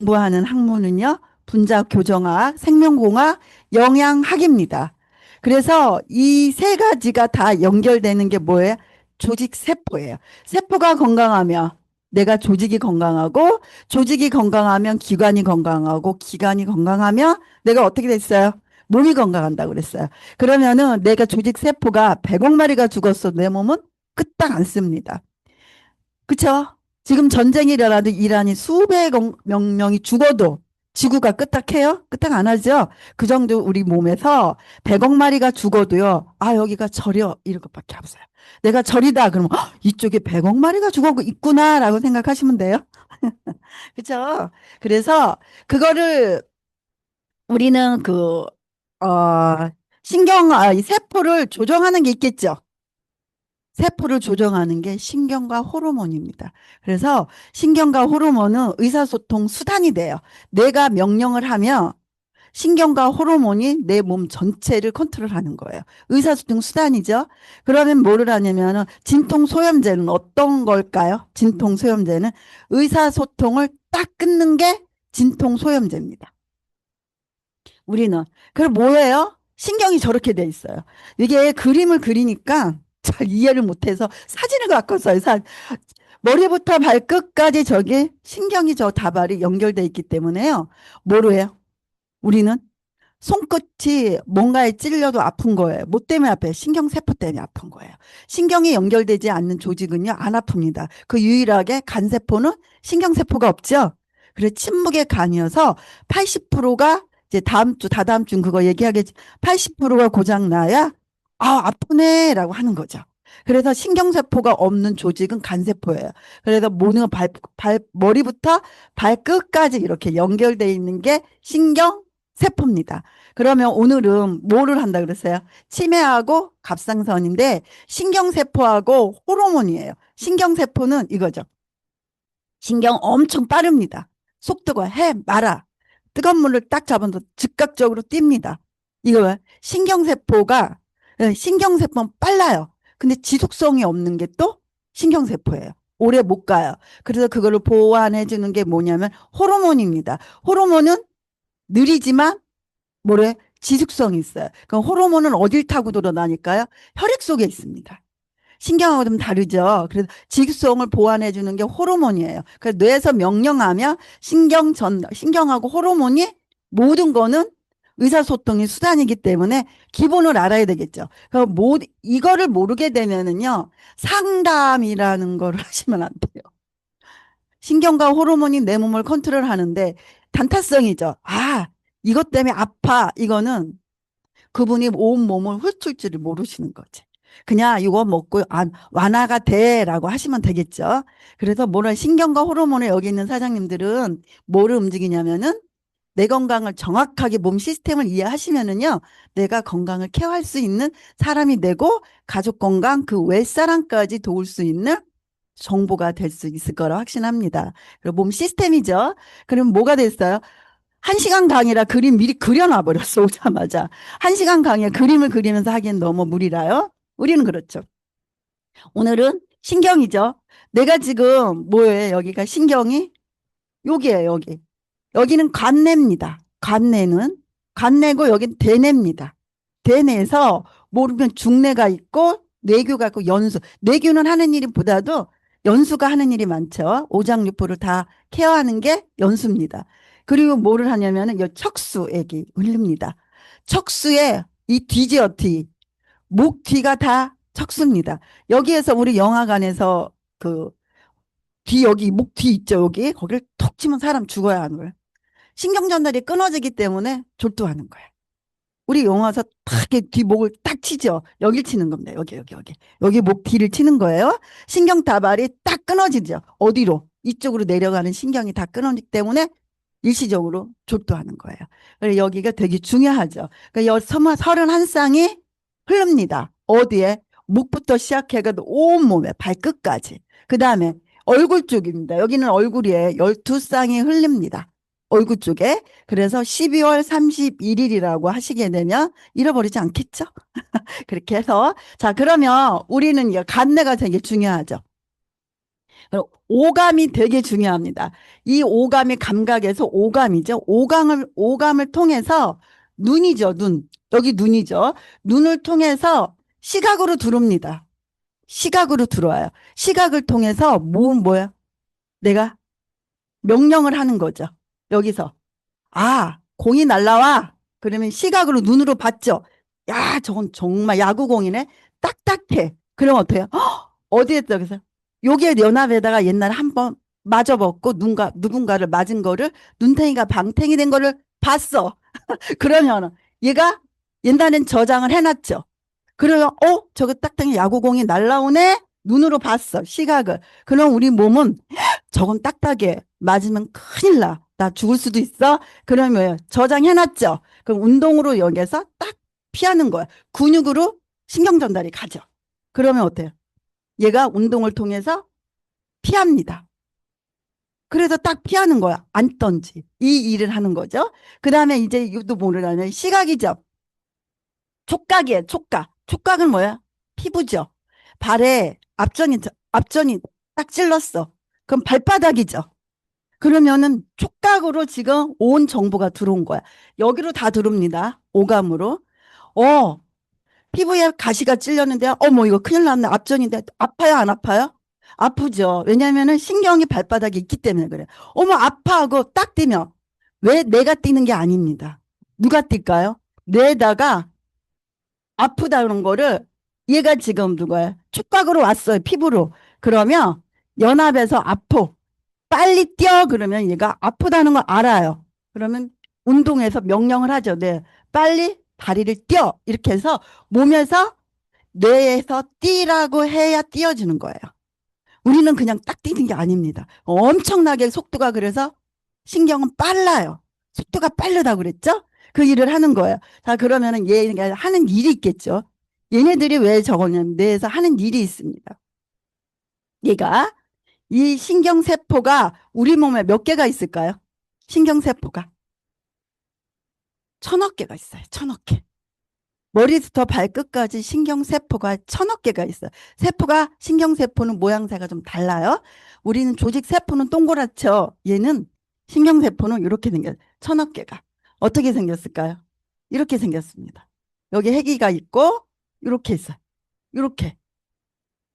공부하는 학문은요, 분자 교정학, 생명공학, 영양학입니다. 그래서 이 세 가지가 다 연결되는 게 뭐예요? 조직 세포예요. 세포가 건강하면 내가 조직이 건강하고, 조직이 건강하면 기관이 건강하고, 기관이 건강하면 내가 어떻게 됐어요? 몸이 건강한다고 그랬어요. 그러면은 내가 조직 세포가 100억 마리가 죽었어. 내 몸은 끄딱 안 씁니다. 그쵸? 지금 전쟁이 일어나도 이란이 수백 명이 죽어도 지구가 끄떡해요? 끄떡 안 하죠? 그 정도 우리 몸에서 100억 마리가 죽어도요. 아, 여기가 절여. 이런 것밖에 없어요. 내가 절이다. 그러면 이쪽에 100억 마리가 죽어 있구나라고 생각하시면 돼요. 그쵸? 그래서 그거를 우리는 이 세포를 조정하는 게 있겠죠? 세포를 조정하는 게 신경과 호르몬입니다. 그래서 신경과 호르몬은 의사소통 수단이 돼요. 내가 명령을 하면 신경과 호르몬이 내 몸 전체를 컨트롤하는 거예요. 의사소통 수단이죠. 그러면 뭐를 하냐면 진통소염제는 어떤 걸까요? 진통소염제는 의사소통을 딱 끊는 게 진통소염제입니다. 우리는. 그럼 뭐예요? 신경이 저렇게 돼 있어요. 이게 그림을 그리니까 잘 이해를 못해서 사진을 갖고 써요. 머리부터 발끝까지 저게 신경이 저 다발이 연결돼 있기 때문에요. 뭐로 해요? 우리는 손끝이 뭔가에 찔려도 아픈 거예요. 뭐 때문에 아파요? 신경세포 때문에 아픈 거예요. 신경이 연결되지 않는 조직은요, 안 아픕니다. 그 유일하게 간세포는 신경세포가 없죠. 그래서 침묵의 간이어서 80%가 이제 다음 주, 다다음 주 그거 얘기하겠지. 80%가 고장나야, 아, 아프네라고 하는 거죠. 그래서 신경세포가 없는 조직은 간세포예요. 그래서 모든 머리부터 발끝까지 이렇게 연결되어 있는 게 신경세포입니다. 그러면 오늘은 뭐를 한다 그랬어요? 치매하고 갑상선인데 신경세포하고 호르몬이에요. 신경세포는 이거죠. 신경 엄청 빠릅니다. 속도가 해 말아. 뜨거운 물을 딱 잡아도 즉각적으로 뜁니다. 이거 신경세포가 신경세포는 빨라요. 근데 지속성이 없는 게 또 신경세포예요. 오래 못 가요. 그래서 그거를 보완해 주는 게 뭐냐면 호르몬입니다. 호르몬은 느리지만 뭐래? 지속성이 있어요. 그럼 호르몬은 어딜 타고 돌아다닐까요? 혈액 속에 있습니다. 신경하고 좀 다르죠. 그래서 지속성을 보완해 주는 게 호르몬이에요. 그래서 뇌에서 명령하면 신경하고 호르몬이 모든 거는 의사소통의 수단이기 때문에 기본을 알아야 되겠죠. 이거를 모르게 되면은요, 상담이라는 걸 하시면 안 돼요. 신경과 호르몬이 내 몸을 컨트롤하는데 단타성이죠. 아, 이것 때문에 아파. 이거는 그분이 온 몸을 훑을 줄을 모르시는 거지. 그냥 이거 먹고 완화가 돼라고 하시면 되겠죠. 그래서 뭐라 신경과 호르몬을 여기 있는 사장님들은 뭐를 움직이냐면은 내 건강을 정확하게 몸 시스템을 이해하시면은요, 내가 건강을 케어할 수 있는 사람이 되고 가족 건강 그 윗사람까지 도울 수 있는 정보가 될 수 있을 거라 확신합니다. 그리고 몸 시스템이죠. 그럼 뭐가 됐어요? 1시간 강의라 그림 미리 그려놔 버렸어, 오자마자. 1시간 강의에 그림을 그리면서 하기엔 너무 무리라요. 우리는 그렇죠. 오늘은 신경이죠. 내가 지금 뭐예요? 여기가 신경이 여기에요, 여기. 여기는 관내입니다. 관내고 여긴 대뇌입니다. 대뇌에서 모르면 중뇌가 있고 뇌교가 있고 연수. 뇌교는 하는 일보다도 연수가 하는 일이 많죠. 오장육부를 다 케어하는 게 연수입니다. 그리고 뭐를 하냐면은 이 척수액이 흘립니다. 척수에 이 뒤지어 뒤, 목 뒤가 다 척수입니다. 여기에서 우리 영화관에서 그 뒤 여기 목 뒤 있죠, 여기. 거기를 톡 치면 사람 죽어야 하는 거예요. 신경 전달이 끊어지기 때문에 졸도하는 거예요. 우리 영화에서 탁 이렇게 뒷목을 딱 치죠. 여길 치는 겁니다. 여기. 여기 목 뒤를 치는 거예요. 신경 다발이 딱 끊어지죠. 어디로? 이쪽으로 내려가는 신경이 다 끊어지기 때문에 일시적으로 졸도하는 거예요. 그래서 여기가 되게 중요하죠. 그러니까 31쌍이 흐릅니다. 어디에? 목부터 시작해가지고 온몸에 발끝까지. 그 다음에 얼굴 쪽입니다. 여기는 얼굴에 12쌍이 흘립니다. 얼굴 쪽에. 그래서 12월 31일이라고 하시게 되면 잃어버리지 않겠죠? 그렇게 해서. 자, 그러면 우리는 간내가 되게 중요하죠. 오감이 되게 중요합니다. 이 오감의 감각에서 오감이죠. 오감을 통해서 눈이죠, 눈. 여기 눈이죠. 눈을 통해서 시각으로 들어옵니다. 시각으로 들어와요. 시각을 통해서 뭐야? 내가 명령을 하는 거죠. 여기서. 아, 공이 날라와. 그러면 시각으로 눈으로 봤죠. 야, 저건 정말 야구공이네. 딱딱해. 그럼 어때요? 어디에 여기서 요게 연합에다가 옛날에 한번 맞아먹고 누군가를 맞은 거를 눈탱이가 방탱이 된 거를 봤어. 그러면 얘가 옛날엔 저장을 해놨죠. 그래요. 저거 딱딱이 야구공이 날라오네. 눈으로 봤어. 시각을. 그럼 우리 몸은 저건 딱딱해. 맞으면 큰일 나. 나 죽을 수도 있어. 그러면 저장해놨죠. 그럼 운동으로 여기서 딱 피하는 거야. 근육으로 신경 전달이 가죠. 그러면 어때요? 얘가 운동을 통해서 피합니다. 그래서 딱 피하는 거야. 앉던지. 이 일을 하는 거죠. 그 다음에 이제 이것도 모르라면 시각이죠. 촉각이에요. 촉각. 촉각은 뭐야? 피부죠. 발에 앞전이 딱 찔렀어. 그럼 발바닥이죠. 그러면은 촉각으로 지금 온 정보가 들어온 거야. 여기로 다 들어옵니다. 오감으로. 어, 피부에 가시가 찔렸는데, 어머, 이거 큰일 났네. 앞전인데, 아파요, 안 아파요? 아프죠. 왜냐면은 신경이 발바닥에 있기 때문에 그래. 어머, 아파 하고 딱 뛰면, 왜 내가 뛰는 게 아닙니다. 누가 뛸까요? 뇌에다가 아프다는 거를 얘가 지금 누구야? 촉각으로 왔어요. 피부로. 그러면 연합에서 아파. 빨리 뛰어. 그러면 얘가 아프다는 걸 알아요. 그러면 운동에서 명령을 하죠. 네. 빨리 다리를 뛰어. 이렇게 해서 몸에서 뇌에서 뛰라고 해야 뛰어주는 거예요. 우리는 그냥 딱 뛰는 게 아닙니다. 엄청나게 속도가 그래서 신경은 빨라요. 속도가 빠르다고 그랬죠? 그 일을 하는 거예요. 자, 그러면은 얘가 하는 일이 있겠죠. 얘네들이 왜 저거냐면 뇌에서 하는 일이 있습니다. 얘가 이 신경세포가 우리 몸에 몇 개가 있을까요? 신경세포가 1000억 개가 있어요. 1000억 개. 머리부터 발끝까지 신경세포가 1000억 개가 있어요. 신경세포는 모양새가 좀 달라요. 우리는 조직세포는 동그랗죠. 얘는 신경세포는 이렇게 생겼어요. 1000억 개가. 어떻게 생겼을까요? 이렇게 생겼습니다. 여기 해기가 있고 이렇게 있어요. 이렇게.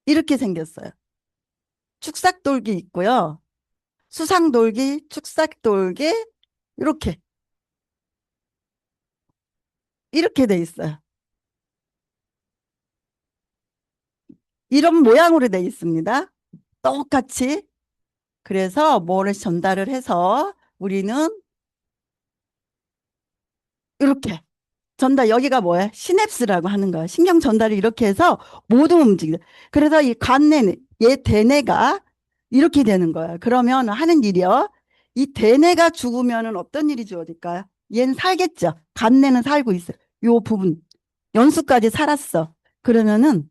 이렇게 생겼어요. 축삭돌기 있고요. 수상돌기, 축삭돌기 이렇게. 이렇게 돼 있어요. 이런 모양으로 돼 있습니다. 똑같이. 그래서 뭐를 전달을 해서 우리는 이렇게 여기가 뭐야? 시냅스라고 하는 거야. 신경 전달을 이렇게 해서 모두 움직여. 그래서 이 간내, 얘 대뇌가 이렇게 되는 거야. 그러면 하는 일이요. 이 대뇌가 죽으면은 어떤 일이 주어질까요? 얘는 살겠죠. 간내는 살고 있어요. 요 부분. 연수까지 살았어. 그러면은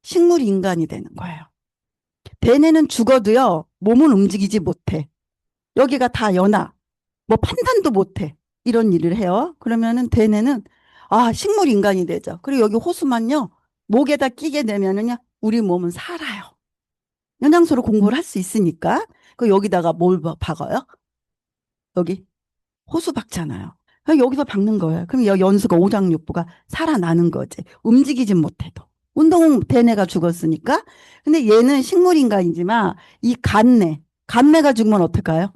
식물 인간이 되는 거예요. 대뇌는 죽어도요, 몸은 움직이지 못해. 여기가 다 연화. 뭐 판단도 못해. 이런 일을 해요. 그러면은 대뇌는 식물 인간이 되죠. 그리고 여기 호수만요. 목에다 끼게 되면은요. 우리 몸은 살아요. 영양소로 공부를 할 수 있으니까. 그 여기다가 뭘 박아요? 여기 호수 박잖아요. 여기서 박는 거예요. 그럼 여기 연수가 오장육부가 살아나는 거지. 움직이진 못해도. 운동 대뇌가 죽었으니까. 근데 얘는 식물 인간이지만 이 간내가 죽으면 어떨까요?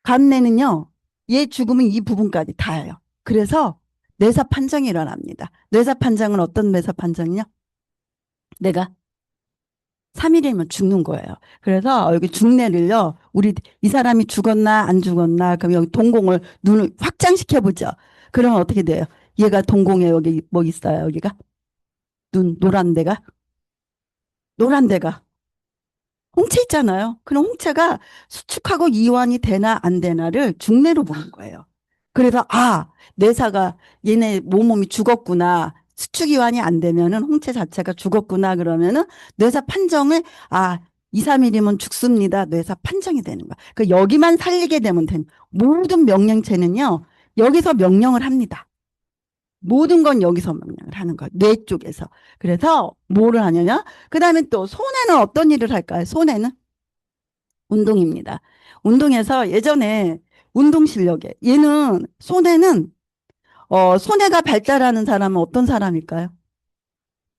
간내는요, 얘 죽으면 이 부분까지 닿아요. 그래서 뇌사 판정이 일어납니다. 뇌사 판정은 어떤 뇌사 판정이냐? 내가 3일이면 죽는 거예요. 그래서 여기 중뇌를요, 우리 이 사람이 죽었나 안 죽었나, 그럼 여기 동공을 눈을 확장시켜 보죠. 그러면 어떻게 돼요? 얘가 동공에 여기 뭐 있어요? 여기가 노란 데가 홍채 있잖아요. 그럼 홍채가 수축하고 이완이 되나 안 되나를 중뇌로 보는 거예요. 그래서 뇌사가 얘네 몸이 죽었구나. 수축 이완이 안 되면은 홍채 자체가 죽었구나 그러면은 뇌사 판정을 2, 3일이면 죽습니다. 뇌사 판정이 되는 거야. 그 여기만 살리게 되면 모든 명령체는요. 여기서 명령을 합니다. 모든 건 여기서 명령을 하는 거야. 뇌 쪽에서. 그래서 뭐를 하냐냐? 그 다음에 또 손에는 어떤 일을 할까요? 손에는 운동입니다. 운동해서 예전에 운동 실력에 얘는 손에는 손해가 발달하는 사람은 어떤 사람일까요?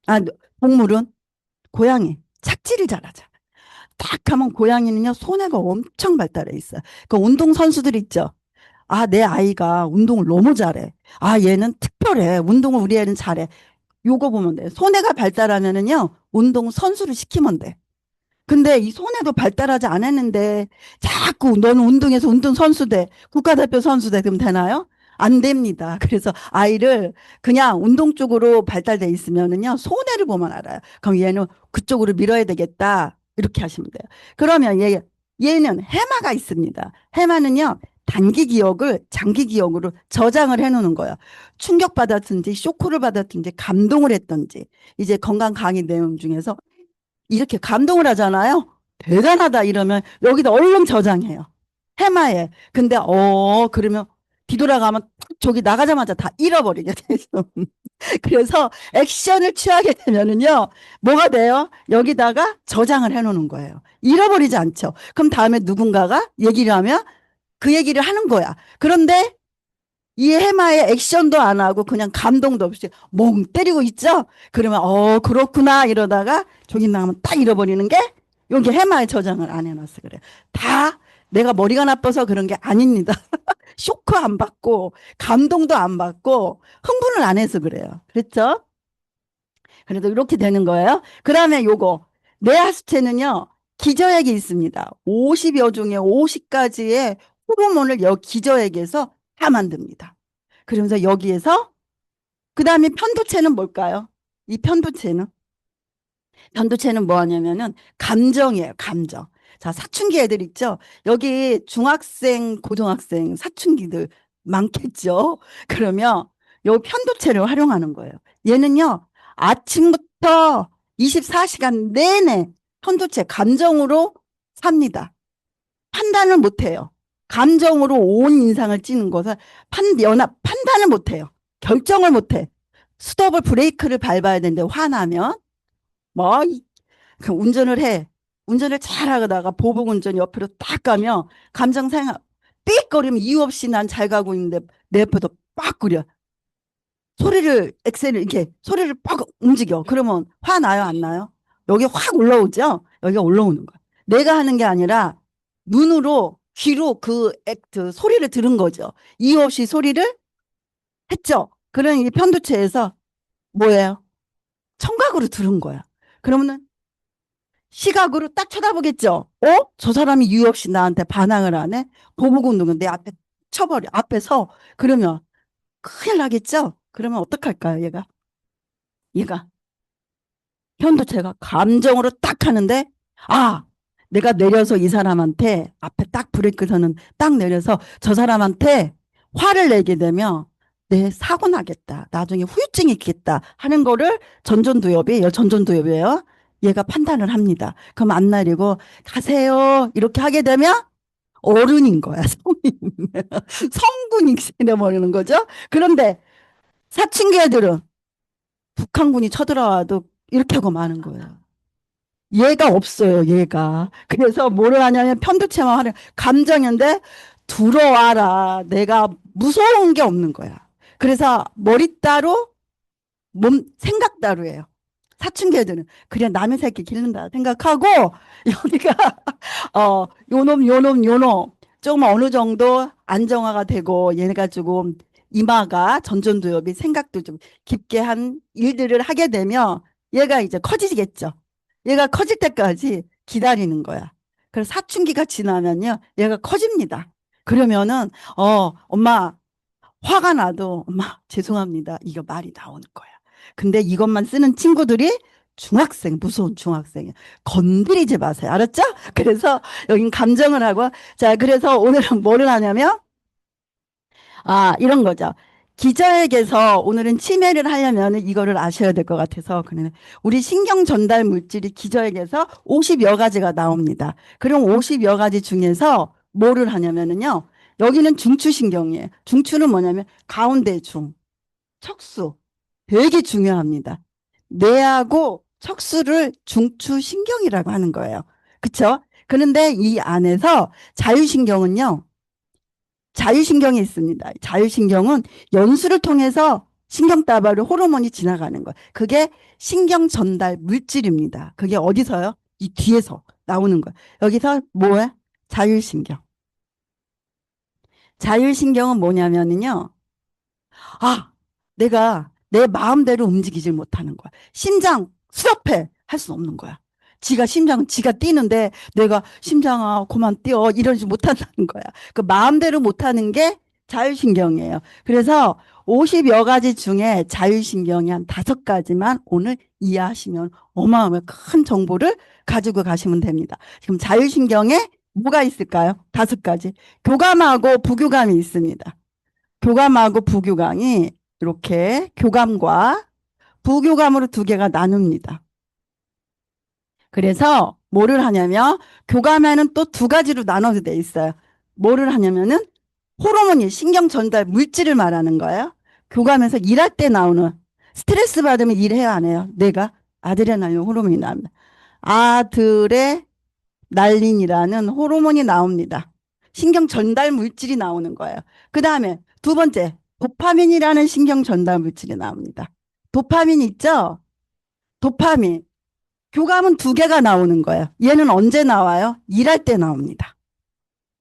아, 동물은 고양이. 착지를 잘하잖아. 딱 하면 고양이는요, 손해가 엄청 발달해 있어요. 그 운동 선수들 있죠? 아, 내 아이가 운동을 너무 잘해. 아, 얘는 특별해. 운동을 우리 애는 잘해. 요거 보면 돼. 손해가 발달하면은요, 운동 선수를 시키면 돼. 근데 이 손해도 발달하지 않았는데 자꾸 너는 운동에서 운동선수 돼. 국가대표 선수 돼. 그럼 되나요? 안 됩니다. 그래서 아이를 그냥 운동 쪽으로 발달돼 있으면은요, 손해를 보면 알아요. 그럼 얘는 그쪽으로 밀어야 되겠다. 이렇게 하시면 돼요. 그러면 얘는 해마가 있습니다. 해마는요, 단기 기억을 장기 기억으로 저장을 해 놓는 거예요. 충격받았든지, 쇼크를 받았든지, 감동을 했든지, 이제 건강 강의 내용 중에서 이렇게 감동을 하잖아요. 대단하다 이러면 여기다 얼른 저장해요. 해마에. 근데 그러면 뒤돌아가면 저기 나가자마자 다 잃어버리게 돼서. 그래서 액션을 취하게 되면은요. 뭐가 돼요? 여기다가 저장을 해 놓는 거예요. 잃어버리지 않죠. 그럼 다음에 누군가가 얘기를 하면 그 얘기를 하는 거야. 그런데 이 해마에 액션도 안 하고 그냥 감동도 없이 멍 때리고 있죠? 그러면 그렇구나 이러다가 저기 나가면 딱 잃어버리는 게 여기 해마에 저장을 안 해놨어 그래. 다 내가 머리가 나빠서 그런 게 아닙니다. 쇼크 안 받고 감동도 안 받고 흥분을 안 해서 그래요. 그렇죠? 그래도 이렇게 되는 거예요. 그 다음에 요거 뇌하수체는요. 기저핵이 있습니다. 50여 종의 50가지의 호르몬을 여 기저핵에서 다 만듭니다. 그러면서 여기에서 그 다음에 편도체는 뭘까요? 이 편도체는 뭐 하냐면은 감정이에요. 감정. 자, 사춘기 애들 있죠? 여기 중학생, 고등학생 사춘기들 많겠죠? 그러면 요 편도체를 활용하는 거예요. 얘는요, 아침부터 24시간 내내 편도체 감정으로 삽니다. 판단을 못 해요. 감정으로 온 인상을 찌는 것을 판단을 못 해요. 결정을 못 해. 스톱을 브레이크를 밟아야 되는데 화나면 뭐 그 운전을 해. 운전을 잘 하다가 보복 운전 옆으로 딱 가면 감정 상하 삑거리면 이유 없이 난 잘 가고 있는데 내 옆에도 빡 끓여. 소리를 엑셀을 이렇게 소리를 빡 움직여. 그러면 화 나요, 안 나요? 여기 확 올라오죠? 여기가 올라오는 거야. 내가 하는 게 아니라 눈으로 귀로 그 액트 소리를 들은 거죠. 이유 없이 소리를 했죠. 그런 이 편도체에서 뭐예요? 청각으로 들은 거야. 그러면은 시각으로 딱 쳐다보겠죠. 저 사람이 이유 없이 나한테 반항을 하네. 보복 운동은 내 앞에 쳐버려. 앞에서 그러면 큰일 나겠죠. 그러면 어떡할까요, 얘가 편도체가 감정으로 딱 하는데, 아, 내가 내려서 이 사람한테 앞에 딱 브레이크선은 딱 내려서 저 사람한테 화를 내게 되면 내 사고 나겠다. 나중에 후유증이 있겠다 하는 거를 전전두엽이에요. 얘가 판단을 합니다. 그럼 안 내리고 가세요. 이렇게 하게 되면 어른인 거야. 성인. 성군이 되어버리는 거죠. 그런데 사춘기 애들은 북한군이 쳐들어와도 이렇게 하고 마는 거예요. 얘가 없어요, 얘가. 그래서 뭐를 하냐면 편도체만 하는 감정인데 들어와라. 내가 무서운 게 없는 거야. 그래서 머리 따로 생각 따로예요. 사춘기 애들은 그래 남의 새끼 기른다 생각하고 여기가 요놈 조금 어느 정도 안정화가 되고 얘네가 조금 이마가 전전두엽이 생각도 좀 깊게 한 일들을 하게 되면 얘가 이제 커지겠죠. 얘가 커질 때까지 기다리는 거야. 그래서 사춘기가 지나면요 얘가 커집니다. 그러면은 엄마 화가 나도 엄마 죄송합니다. 이거 말이 나오는 거야. 근데 이것만 쓰는 친구들이 무서운 중학생이에요. 건드리지 마세요. 알았죠? 그래서 여긴 감정을 하고 자 그래서 오늘은 뭐를 하냐면 이런 거죠. 기저에게서 오늘은 치매를 하려면 이거를 아셔야 될 것 같아서 그러면 우리 신경 전달 물질이 기저에게서 50여 가지가 나옵니다. 그럼 50여 가지 중에서 뭐를 하냐면요. 여기는 중추신경이에요. 중추는 뭐냐면 가운데 중. 척수. 되게 중요합니다. 뇌하고 척수를 중추신경이라고 하는 거예요. 그쵸? 그런데 이 안에서 자율신경은요, 자율신경이 있습니다. 자율신경은 연수를 통해서 신경다발을 호르몬이 지나가는 거예요. 그게 신경 전달 물질입니다. 그게 어디서요? 이 뒤에서 나오는 거예요. 여기서 뭐야? 자율신경. 자율신경은 뭐냐면요. 아, 내가 내 마음대로 움직이질 못하는 거야. 심장 스톱해 할 수 없는 거야. 지가 뛰는데 내가 심장아 그만 뛰어 이러지 못한다는 거야. 그 마음대로 못하는 게 자율신경이에요. 그래서 50여 가지 중에 자율신경이 한 5가지만 오늘 이해하시면 어마어마한 큰 정보를 가지고 가시면 됩니다. 지금 자율신경에 뭐가 있을까요? 5가지. 교감하고 부교감이 있습니다. 교감하고 부교감이 이렇게 교감과 부교감으로 2개가 나눕니다. 그래서 뭐를 하냐면 교감에는 또 2가지로 나눠져 돼 있어요. 뭐를 하냐면은 호르몬이 신경 전달 물질을 말하는 거예요. 교감에서 일할 때 나오는 스트레스 받으면 일해야 안 해요. 내가 아드레날린 호르몬이 나옵니다. 아드레날린이라는 호르몬이 나옵니다. 신경 전달 물질이 나오는 거예요. 그 다음에 2번째 도파민이라는 신경 전달 물질이 나옵니다. 도파민 있죠? 도파민. 교감은 2개가 나오는 거예요. 얘는 언제 나와요? 일할 때 나옵니다.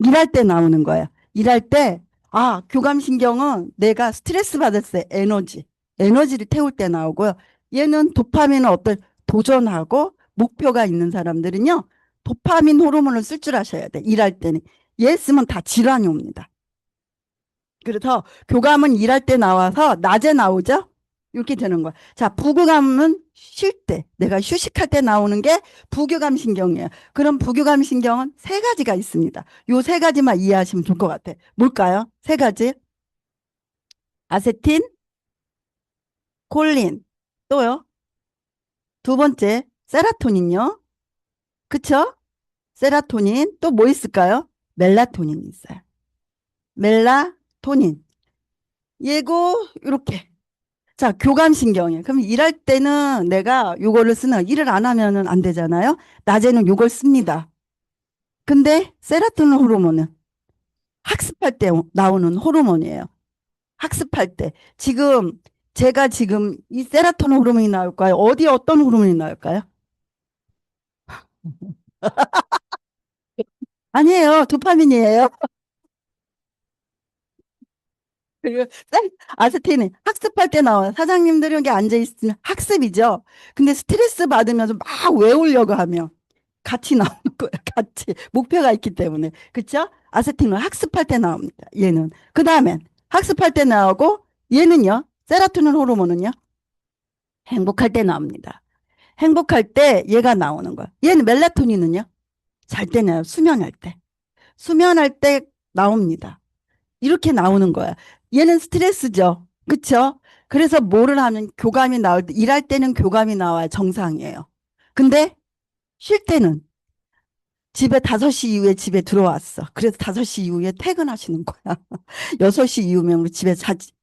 일할 때 나오는 거예요. 일할 때, 교감신경은 내가 스트레스 받을 때 에너지를 태울 때 나오고요. 얘는 도파민은 어떤 도전하고 목표가 있는 사람들은요, 도파민 호르몬을 쓸 줄 아셔야 돼. 일할 때는. 얘 쓰면 다 질환이 옵니다. 그래서 교감은 일할 때 나와서 낮에 나오죠? 이렇게 되는 거야. 자, 부교감은 쉴 때, 내가 휴식할 때 나오는 게 부교감 신경이에요. 그럼 부교감 신경은 3가지가 있습니다. 요 3가지만 이해하시면 좋을 것 같아. 뭘까요? 3가지. 아세틴, 콜린, 또요. 2번째, 세라토닌요. 그쵸? 세라토닌, 또 뭐 있을까요? 멜라토닌이 있어요. 멜라토닌. 얘고, 이렇게. 자, 교감신경이에요. 그럼 일할 때는 내가 요거를 쓰는, 일을 안 하면은 안 되잖아요. 낮에는 요걸 씁니다. 근데 세라토닌 호르몬은 학습할 때 나오는 호르몬이에요. 학습할 때. 제가 지금 이 세라토닌 호르몬이 나올까요? 어디 어떤 호르몬이 나올까요? 아니에요. 도파민이에요. 그리고 아세틴은 학습할 때 나와요. 사장님들이 여기 앉아있으면 학습이죠. 근데 스트레스 받으면서 막 외우려고 하면 같이 나오는 거예요. 같이. 목표가 있기 때문에. 그쵸? 아세틴은 학습할 때 나옵니다. 얘는. 그 다음엔 학습할 때 나오고 얘는요. 세라토닌 호르몬은요. 행복할 때 나옵니다. 행복할 때 얘가 나오는 거야. 얘는 멜라토닌은요. 잘 때 나요. 수면할 때. 수면할 때 나옵니다. 이렇게 나오는 거야. 얘는 스트레스죠. 그쵸? 그래서 뭐를 하면 교감이 나올 때, 일할 때는 교감이 나와야 정상이에요. 근데 쉴 때는 집에 5시 이후에 집에 들어왔어. 그래서 5시 이후에 퇴근하시는 거야. 6시 이후면 우리 집에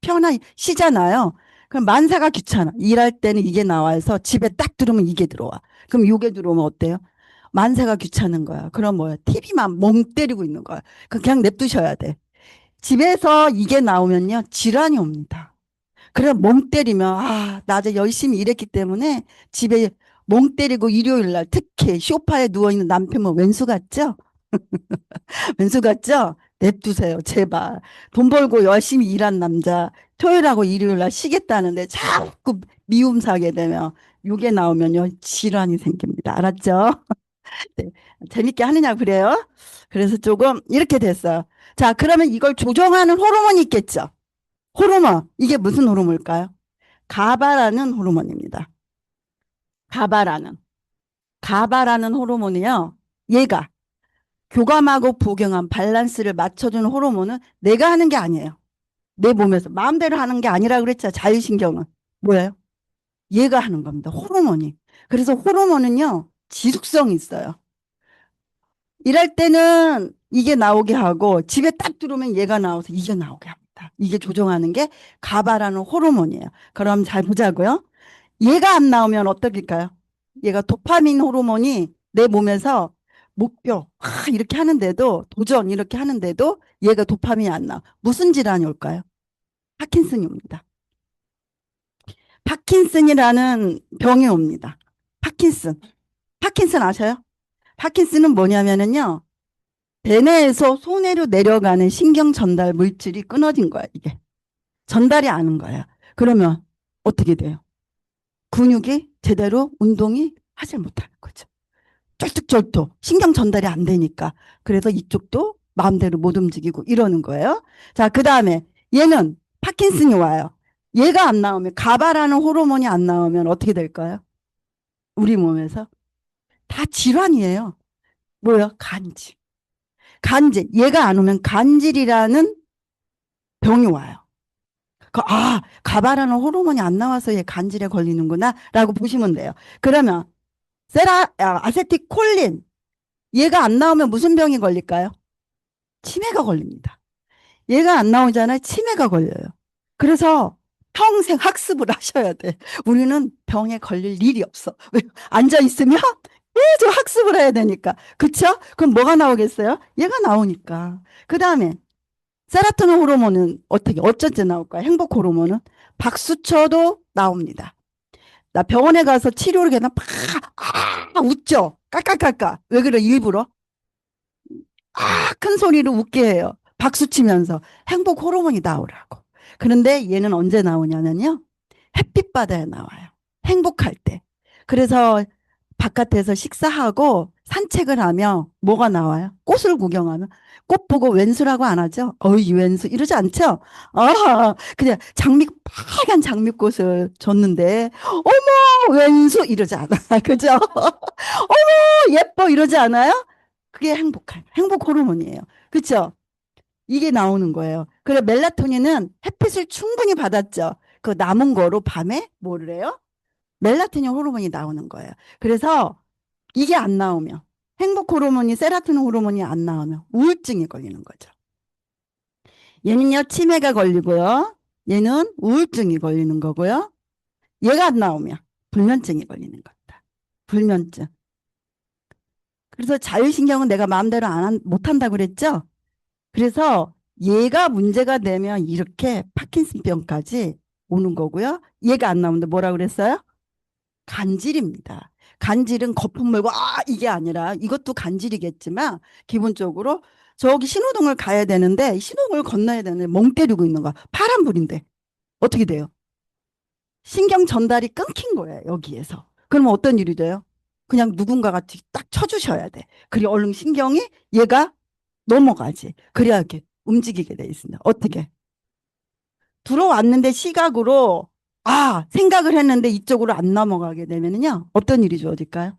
편하게 쉬잖아요. 그럼 만사가 귀찮아. 일할 때는 이게 나와서 집에 딱 들어오면 이게 들어와. 그럼 이게 들어오면 어때요? 만사가 귀찮은 거야. 그럼 뭐야? TV만 멍 때리고 있는 거야. 그냥 냅두셔야 돼. 집에서 이게 나오면요. 질환이 옵니다. 그래 멍 때리면 낮에 열심히 일했기 때문에 집에 멍 때리고 일요일 날 특히 소파에 누워있는 남편은 왼수 같죠? 왼수 같죠? 냅두세요 제발. 돈 벌고 열심히 일한 남자 토요일하고 일요일 날 쉬겠다는데 자꾸 미움 사게 되면 요게 나오면요 질환이 생깁니다. 알았죠? 네. 재밌게 하느냐 그래요? 그래서 조금 이렇게 됐어요. 자, 그러면 이걸 조정하는 호르몬이 있겠죠? 호르몬. 이게 무슨 호르몬일까요? 가바라는 호르몬입니다. 가바라는. 가바라는 호르몬이요. 얘가 교감하고 부경한 밸런스를 맞춰주는 호르몬은 내가 하는 게 아니에요. 내 몸에서 마음대로 하는 게 아니라 그랬죠. 자율신경은. 뭐예요? 얘가 하는 겁니다. 호르몬이. 그래서 호르몬은요. 지속성이 있어요. 일할 때는 이게 나오게 하고 집에 딱 들어오면 얘가 나와서 이게 나오게 합니다. 겁니다. 이게 조종하는 게 가바라는 호르몬이에요. 그럼 잘 보자고요. 얘가 안 나오면 어떨까요? 얘가 도파민 호르몬이 내 몸에서 목표 이렇게 하는데도 도전 이렇게 하는데도 얘가 도파민이 안 나와. 무슨 질환이 올까요? 파킨슨이 옵니다. 파킨슨이라는 병이 옵니다. 파킨슨. 파킨슨 아셔요? 파킨슨은 뭐냐면은요. 대뇌에서 소뇌로 내려가는 신경 전달 물질이 끊어진 거야, 이게. 전달이 안 한 거야. 그러면 어떻게 돼요? 근육이 제대로 운동이 하질 못하는 거죠. 쩔뚝쩔뚝 신경 전달이 안 되니까. 그래서 이쪽도 마음대로 못 움직이고 이러는 거예요. 자, 그 다음에 얘는 파킨슨이 와요. 얘가 안 나오면 가바라는 호르몬이 안 나오면 어떻게 될까요? 우리 몸에서 다 질환이에요. 뭐예요? 간질. 간질. 얘가 안 오면 간질이라는 병이 와요. 가바라는 호르몬이 안 나와서 얘 간질에 걸리는구나 라고 보시면 돼요. 그러면 아세틸콜린 얘가 안 나오면 무슨 병이 걸릴까요? 치매가 걸립니다. 얘가 안 나오잖아요. 치매가 걸려요. 그래서 평생 학습을 하셔야 돼. 우리는 병에 걸릴 일이 없어. 왜? 앉아 있으면 계속 학습을 해야 되니까. 그쵸? 그럼 뭐가 나오겠어요? 얘가 나오니까. 그 다음에 세라토닌 호르몬은 어쩌지 나올까요? 행복 호르몬은 박수 쳐도 나옵니다. 나 병원에 가서 치료를 그냥 웃죠. 깔깔깔깔. 왜 그래? 일부러 큰 소리로 웃게 해요. 박수 치면서 행복 호르몬이 나오라고. 그런데 얘는 언제 나오냐면요. 햇빛 바다에 나와요. 행복할 때. 그래서 바깥에서 식사하고 산책을 하며 뭐가 나와요? 꽃을 구경하면 꽃 보고 웬수라고 안 하죠? 어이 웬수 이러지 않죠? 그냥 빨간 장미꽃을 줬는데 어머 웬수 이러지 않아. 그죠? 어머 예뻐 이러지 않아요? 그게 행복 호르몬이에요. 그렇죠? 이게 나오는 거예요. 그래 멜라토닌은 햇빛을 충분히 받았죠. 그 남은 거로 밤에 뭐를 해요? 멜라토닌 호르몬이 나오는 거예요. 그래서 이게 안 나오면 행복 호르몬이 세라토닌 호르몬이 안 나오면 우울증이 걸리는 거죠. 얘는요 치매가 걸리고요. 얘는 우울증이 걸리는 거고요. 얘가 안 나오면 불면증이 걸리는 겁니다. 불면증. 그래서 자율신경은 내가 마음대로 못한다고 그랬죠? 그래서 얘가 문제가 되면 이렇게 파킨슨병까지 오는 거고요. 얘가 안 나오는데 뭐라 그랬어요? 간질입니다. 간질은 거품 물고 이게 아니라 이것도 간질이겠지만 기본적으로 저기 신호등을 가야 되는데 신호등을 건너야 되는데 멍 때리고 있는 거야. 파란불인데 어떻게 돼요? 신경 전달이 끊긴 거예요. 여기에서. 그러면 어떤 일이 돼요? 그냥 누군가가 딱 쳐주셔야 돼. 그리고 얼른 신경이 얘가 넘어가지. 그래야 이렇게 움직이게 돼 있습니다. 어떻게? 들어왔는데 시각으로 생각을 했는데 이쪽으로 안 넘어가게 되면은요. 어떤 일이 주어질까요?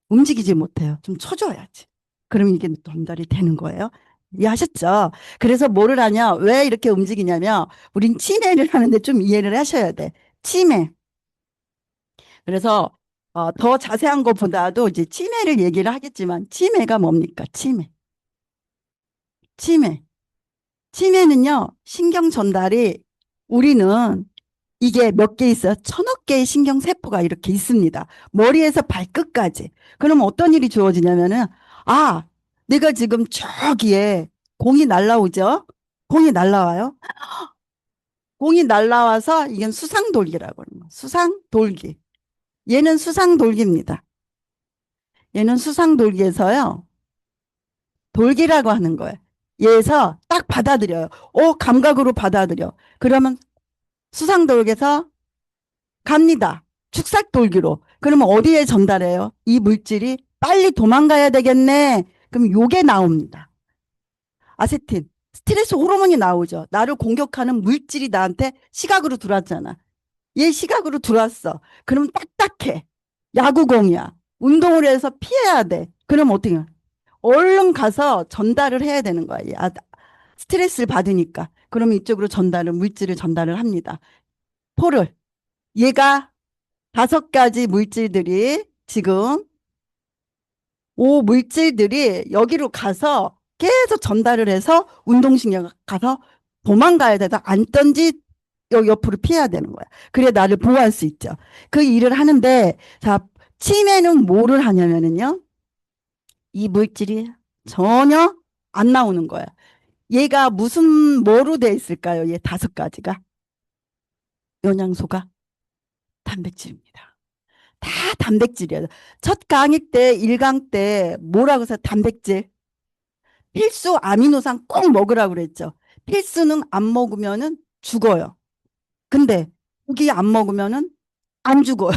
움직이지 못해요. 좀 쳐줘야지. 그럼 이게 전달이 되는 거예요. 이해하셨죠? 그래서 뭐를 하냐? 왜 이렇게 움직이냐면 우린 치매를 하는데 좀 이해를 하셔야 돼. 치매. 그래서 더 자세한 것보다도 이제 치매를 얘기를 하겠지만 치매가 뭡니까? 치매. 치매. 치매는요, 신경 전달이 우리는 이게 몇 개 있어요? 1000억 개의 신경세포가 이렇게 있습니다. 머리에서 발끝까지. 그럼 어떤 일이 주어지냐면은, 내가 지금 저기에 공이 날라오죠? 공이 날라와요? 공이 날라와서 이건 수상돌기라고 하는 거예요. 수상돌기. 얘는 수상돌기입니다. 얘는 수상돌기에서요, 돌기라고 하는 거예요. 얘에서 딱 받아들여요. 감각으로 받아들여. 그러면 수상돌기에서 갑니다. 축삭돌기로. 그러면 어디에 전달해요? 이 물질이 빨리 도망가야 되겠네. 그럼 요게 나옵니다. 아세틴. 스트레스 호르몬이 나오죠. 나를 공격하는 물질이 나한테 시각으로 들어왔잖아. 얘 시각으로 들어왔어. 그럼 딱딱해. 야구공이야. 운동을 해서 피해야 돼. 그럼 어떻게 해? 얼른 가서 전달을 해야 되는 거야. 스트레스를 받으니까. 그러면 이쪽으로 물질을 전달을 합니다. 포를. 얘가 5가지 물질들이 지금 물질들이 여기로 가서 계속 전달을 해서 운동신경 가서 도망가야 돼도 앉든지 옆으로 피해야 되는 거야. 그래 나를 보호할 수 있죠. 그 일을 하는데 자, 치매는 뭐를 하냐면은요. 이 물질이 전혀 안 나오는 거야. 얘가 무슨 뭐로 돼 있을까요? 얘 다섯 가지가. 영양소가 단백질입니다. 다 단백질이에요. 첫 강의 때, 1강 때 뭐라고 해서 단백질. 필수 아미노산 꼭 먹으라고 그랬죠. 필수는 안 먹으면은 죽어요. 근데 고기 안 먹으면은 안 죽어요.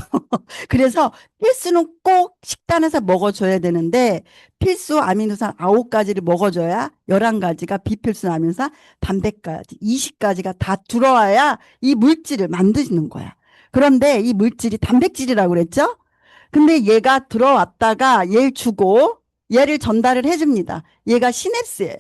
그래서 필수는 꼭 식단에서 먹어줘야 되는데 필수 아미노산 9가지를 먹어줘야 11가지가 비필수 아미노산 단백까지 20가지가 다 들어와야 이 물질을 만드는 거야. 그런데 이 물질이 단백질이라고 그랬죠? 근데 얘가 들어왔다가 얘 주고 얘를 전달을 해줍니다. 얘가 시냅스예요.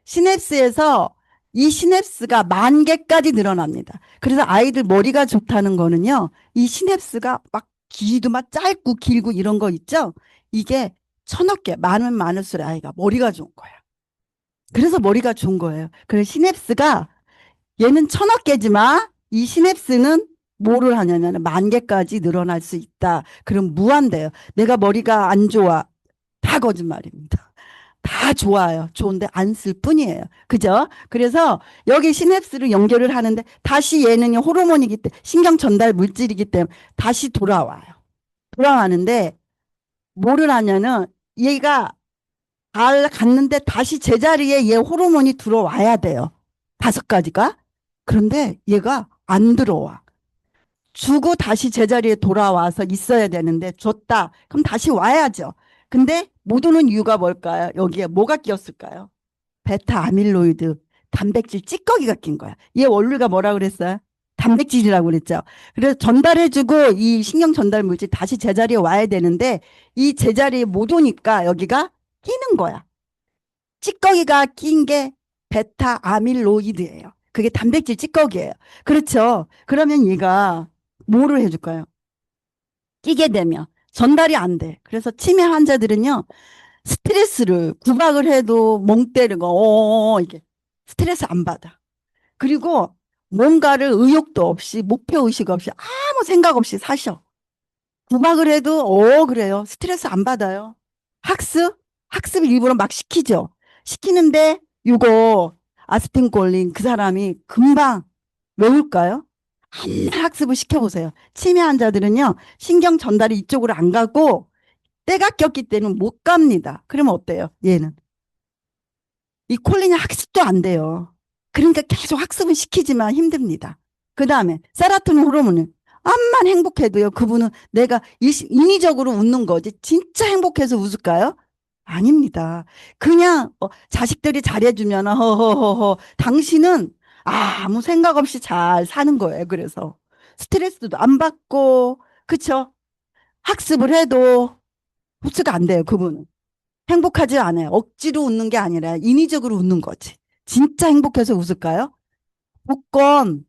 시냅스에서 이 시냅스가 10,000개까지 늘어납니다. 그래서 아이들 머리가 좋다는 거는요. 이 시냅스가 막 길도 막 짧고 길고 이런 거 있죠. 이게 1,000억 개 많으면 많을수록 아이가 머리가 좋은 거예요. 그래서 머리가 좋은 거예요. 그래서 시냅스가 얘는 1,000억 개지만 이 시냅스는 뭐를 하냐면 10,000개까지 늘어날 수 있다. 그럼 무한대요. 내가 머리가 안 좋아. 다 거짓말입니다. 다 좋아요. 좋은데 안 쓸 뿐이에요. 그죠? 그래서 여기 시냅스를 연결을 하는데 다시 얘는 호르몬이기 때문에 신경 전달 물질이기 때문에 다시 돌아와요. 돌아가는데 뭐를 하냐면 얘가 잘 갔는데 다시 제자리에 얘 호르몬이 들어와야 돼요. 다섯 가지가. 그런데 얘가 안 들어와. 주고 다시 제자리에 돌아와서 있어야 되는데 줬다. 그럼 다시 와야죠. 근데 못 오는 이유가 뭘까요? 여기에 뭐가 끼었을까요? 베타 아밀로이드 단백질 찌꺼기가 낀 거야. 얘 원료가 뭐라 그랬어요? 단백질이라고 그랬죠. 그래서 전달해주고 이 신경 전달 물질 다시 제자리에 와야 되는데 이 제자리에 못 오니까 여기가 끼는 거야. 찌꺼기가 낀 게 베타 아밀로이드예요. 그게 단백질 찌꺼기예요. 그렇죠. 그러면 얘가 뭐를 해줄까요? 끼게 되면 전달이 안 돼. 그래서 치매 환자들은요. 스트레스를 구박을 해도 멍 때리고 이게 스트레스 안 받아. 그리고 뭔가를 의욕도 없이 목표 의식 없이 아무 생각 없이 사셔. 구박을 해도 그래요. 스트레스 안 받아요. 학습 일부러 막 시키죠. 시키는데 이거 아스핀콜린 그 사람이 금방 외울까요? 한날 학습을 시켜보세요. 치매 환자들은요. 신경 전달이 이쪽으로 안 가고 때가 꼈기 때문에 못 갑니다. 그러면 어때요? 얘는. 이 콜린이 학습도 안 돼요. 그러니까 계속 학습은 시키지만 힘듭니다. 그 다음에 세라토닌 호르몬은 암만 행복해도요. 그분은 내가 인위적으로 웃는 거지 진짜 행복해서 웃을까요? 아닙니다. 그냥 자식들이 잘해주면 허허허허 당신은 아무 생각 없이 잘 사는 거예요. 그래서 스트레스도 안 받고 그쵸? 학습을 해도 흡수가 안 돼요. 그분은. 행복하지 않아요. 억지로 웃는 게 아니라 인위적으로 웃는 거지. 진짜 행복해서 웃을까요? 복권